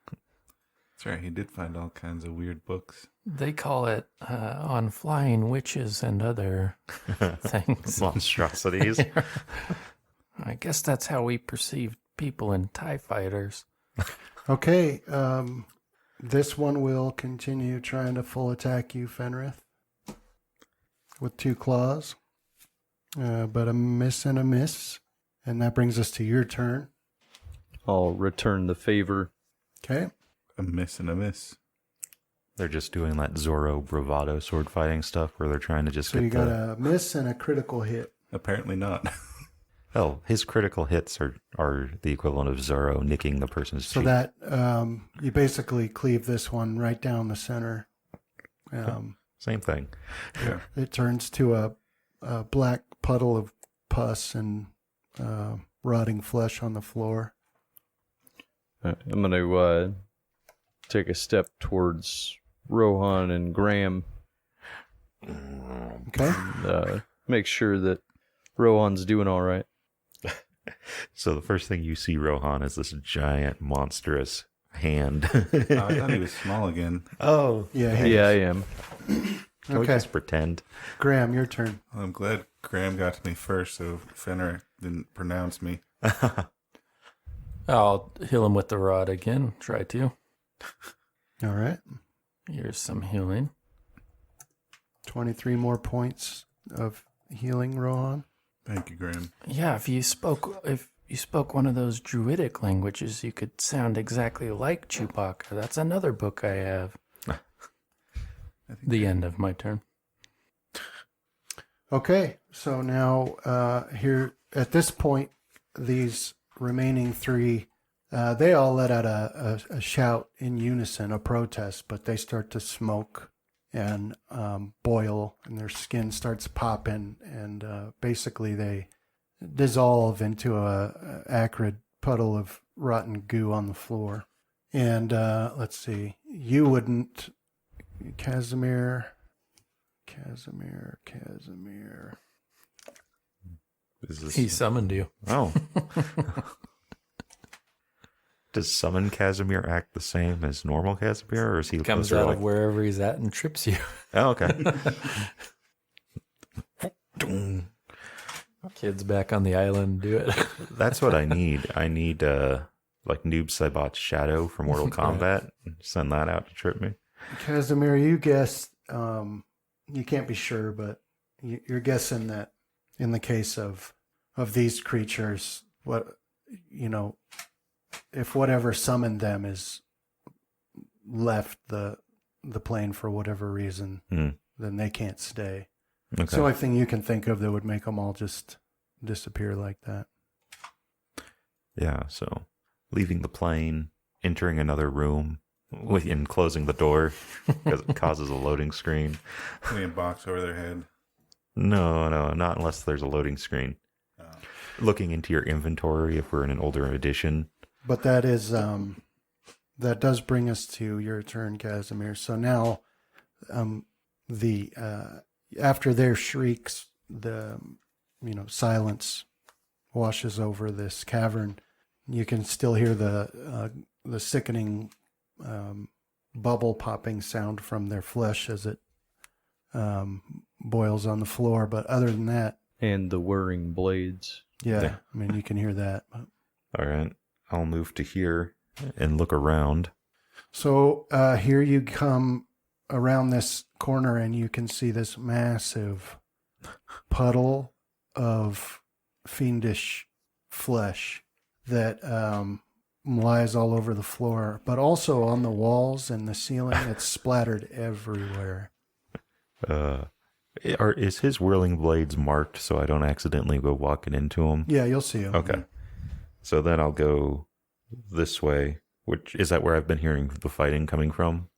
Speaker 5: That's right. He did find all kinds of weird books.
Speaker 3: They call it On Flying Witches and Other Things.
Speaker 4: Monstrosities.
Speaker 3: I guess that's how we perceive people in TIE fighters.
Speaker 2: Okay. This one will continue trying to full attack you, Fenrith, with 2 claws. But a miss and a miss. And that brings us to your turn.
Speaker 1: I'll return the favor.
Speaker 2: Okay.
Speaker 5: A miss and a miss.
Speaker 4: They're just doing that Zorro bravado sword fighting stuff where they're trying to just
Speaker 2: So
Speaker 4: get
Speaker 2: you got a miss and a critical hit.
Speaker 5: Apparently not.
Speaker 4: Oh, his critical hits are the equivalent of Zorro nicking the person's
Speaker 2: So
Speaker 4: cheek.
Speaker 2: that you basically cleave this one right down the center.
Speaker 4: Same thing.
Speaker 5: Yeah.
Speaker 2: It turns to a black puddle of pus and rotting flesh on the floor.
Speaker 1: I'm going to take a step towards Rohan and Graham.
Speaker 2: Okay.
Speaker 1: Make sure that Rohan's doing all right.
Speaker 4: So the first thing you see, Rohan, is this giant, monstrous hand.
Speaker 5: I thought he was small again.
Speaker 4: Oh.
Speaker 2: Yeah.
Speaker 1: Yeah, I am.
Speaker 4: Can we
Speaker 2: Okay.
Speaker 4: just pretend?
Speaker 2: Graham, your turn.
Speaker 5: Well, I'm glad Graham got to me first, so Fenrir didn't pronounce me.
Speaker 3: I'll heal him with the rod again. Try to.
Speaker 2: All right.
Speaker 3: Here's some healing.
Speaker 2: 23 more points of healing, Rohan.
Speaker 5: Thank you, Graham.
Speaker 3: Yeah, if you spoke one of those druidic languages, you could sound exactly like Chewbacca. That's another book I have. The end of my turn.
Speaker 2: Okay. So now here at this point, these remaining 3, they all let out a shout in unison, a protest, but they start to smoke and boil, and their skin starts popping, and basically they dissolve into a acrid puddle of rotten goo on the floor. And let's see, you wouldn't, Casimir.
Speaker 4: Is this...
Speaker 3: He summoned you.
Speaker 4: Oh. Does summon Casimir act the same as normal Casimir, or is he
Speaker 3: Comes
Speaker 4: closer,
Speaker 3: out
Speaker 4: like...
Speaker 3: of wherever he's at and trips you.
Speaker 4: Oh, okay.
Speaker 3: Kids back on the island do it.
Speaker 2: That's
Speaker 4: what I need. I need like Noob Saibot's shadow from Mortal Kombat. Send that out to trip me.
Speaker 2: Casimir, you guessed, you can't be sure, but you're guessing that in the case of these creatures, if whatever summoned them is left the plane for whatever reason, then they can't stay.
Speaker 4: Okay.
Speaker 2: It's the only thing you can think of that would make them all just disappear like that.
Speaker 4: Yeah, so leaving the plane, entering another room, and closing the door because it causes a loading screen.
Speaker 5: Putting a box over their head.
Speaker 4: No, not unless there's a loading screen.
Speaker 5: Oh.
Speaker 4: Looking into your inventory if we're in an older edition.
Speaker 2: But that is that does bring us to your turn, Casimir. So now after their shrieks, the silence washes over this cavern. You can still hear the sickening bubble popping sound from their flesh as it boils on the floor. But other than that,
Speaker 1: And the whirring blades.
Speaker 2: yeah. I mean, you can hear that. But.
Speaker 4: All right, I'll move to here and look around.
Speaker 2: So here you come around this corner and you can see this massive puddle of fiendish flesh that lies all over the floor, but also on the walls and the ceiling. It's splattered everywhere.
Speaker 4: Is his whirling blades marked so I don't accidentally go walking into them?
Speaker 2: Yeah, you'll see them.
Speaker 4: Okay. So then I'll go this way, which is that where I've been hearing the fighting coming from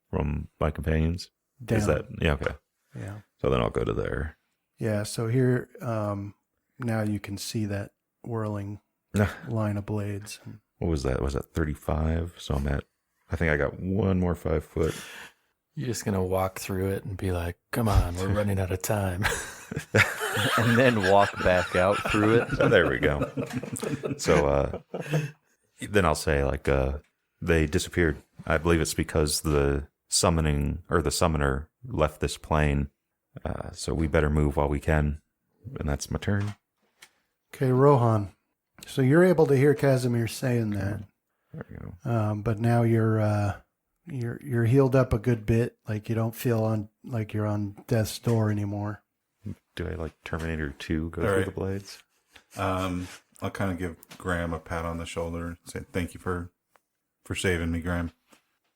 Speaker 4: my companions?
Speaker 2: Down.
Speaker 4: Is that, yeah, okay.
Speaker 2: Yeah.
Speaker 4: So then I'll go to there.
Speaker 2: Yeah, so here, now you can see that whirling line of blades.
Speaker 4: What was that? Was that 35? So I think I got one more 5 foot.
Speaker 3: You're just going to walk through it and be like, come on, we're running out of time.
Speaker 1: And then walk back out through it.
Speaker 4: So there we go. So then I'll say, like, they disappeared. I believe it's because the summoner left this plane. So we better move while we can. And that's my turn.
Speaker 2: Okay, Rohan. So you're able to hear Casimir saying that.
Speaker 4: There we go.
Speaker 2: But now you're healed up a good bit. Like you don't feel like you're on death's door anymore.
Speaker 4: Do I, like, Terminator 2 go
Speaker 5: All
Speaker 4: through
Speaker 5: right.
Speaker 4: the blades?
Speaker 5: I'll kind of give Graham a pat on the shoulder and say, thank you for saving me, Graham.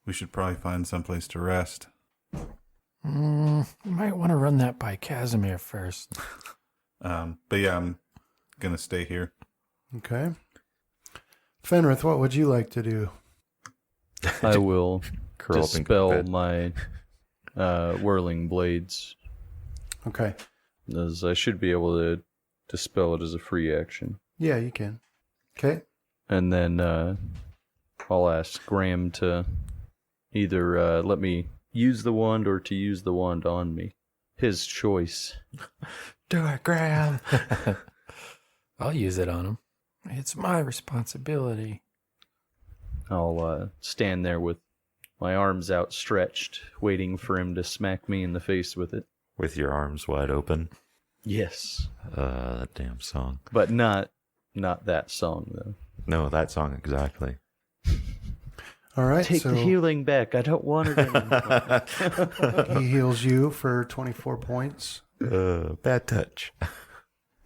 Speaker 5: We should probably find someplace to rest.
Speaker 3: You might want to run that by Casimir first.
Speaker 5: But yeah, I'm going to stay here.
Speaker 2: Okay. Fenrith, what would you like to do?
Speaker 1: I will
Speaker 4: Curl up in
Speaker 1: dispel
Speaker 4: bed.
Speaker 1: my whirling blades,
Speaker 2: Okay.
Speaker 1: as I should be able to dispel it as a free action.
Speaker 2: Yeah, you can. Okay.
Speaker 1: And then I'll ask Graham to either let me use the wand or to use the wand on me. His choice.
Speaker 3: Do it, Graham. I'll use it on him. It's my responsibility.
Speaker 1: I'll stand there with my arms outstretched, waiting for him to smack me in the face with it.
Speaker 4: With your arms wide open.
Speaker 1: Yes.
Speaker 4: That damn song.
Speaker 1: But not that song, though.
Speaker 4: No, that song exactly.
Speaker 2: All right.
Speaker 1: Take
Speaker 2: so
Speaker 1: the healing back. I don't want it anymore.
Speaker 2: he heals you for 24 points.
Speaker 4: Bad touch.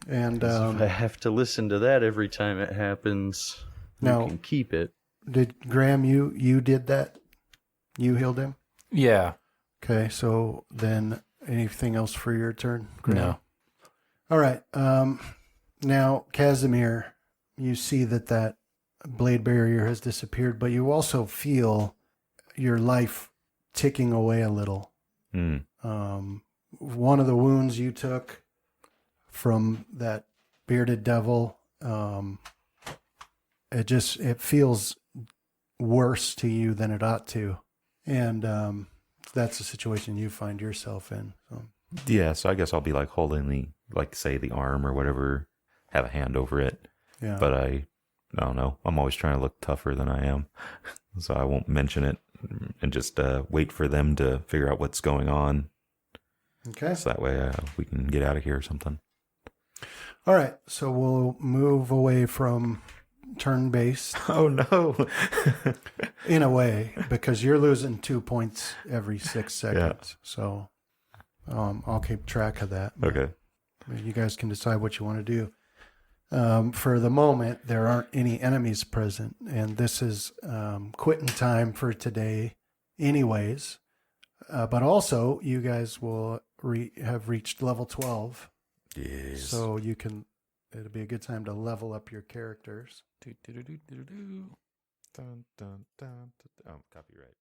Speaker 2: And
Speaker 1: If I have to listen to that every time it happens,
Speaker 2: No.
Speaker 1: you can keep it.
Speaker 2: did Graham, you did that? You healed him?
Speaker 3: Yeah.
Speaker 2: Okay. So then anything else for your turn? Graham?
Speaker 3: No.
Speaker 2: All right. Now, Casimir, you see that blade barrier has disappeared, but you also feel your life ticking away a little. One of the wounds you took from that bearded devil, it feels worse to you than it ought to. And that's the situation you find yourself in. So.
Speaker 4: Yeah, so I guess I'll be like holding the arm or whatever, have a hand over it.
Speaker 2: Yeah.
Speaker 4: But I don't know. I'm always trying to look tougher than I am. So I won't mention it and just wait for them to figure out what's going on.
Speaker 2: Okay.
Speaker 4: So that way we can get out of here or something.
Speaker 2: All right. So we'll move away from turn-based
Speaker 4: Oh, no.
Speaker 2: in a way, because you're losing 2 points every 6 seconds. So I'll keep track of that.
Speaker 4: Okay.
Speaker 2: You guys can decide what you want to do. For the moment, there aren't any enemies present, and this is quitting time for today anyways. But also, you guys will have reached level 12.
Speaker 4: Yes.
Speaker 2: So it'll be a good time to level up your characters.
Speaker 4: Dun, dun, dun, dun. Oh, copyright.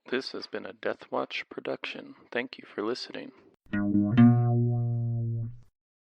Speaker 1: This has been a Death Watch production. Thank you for listening.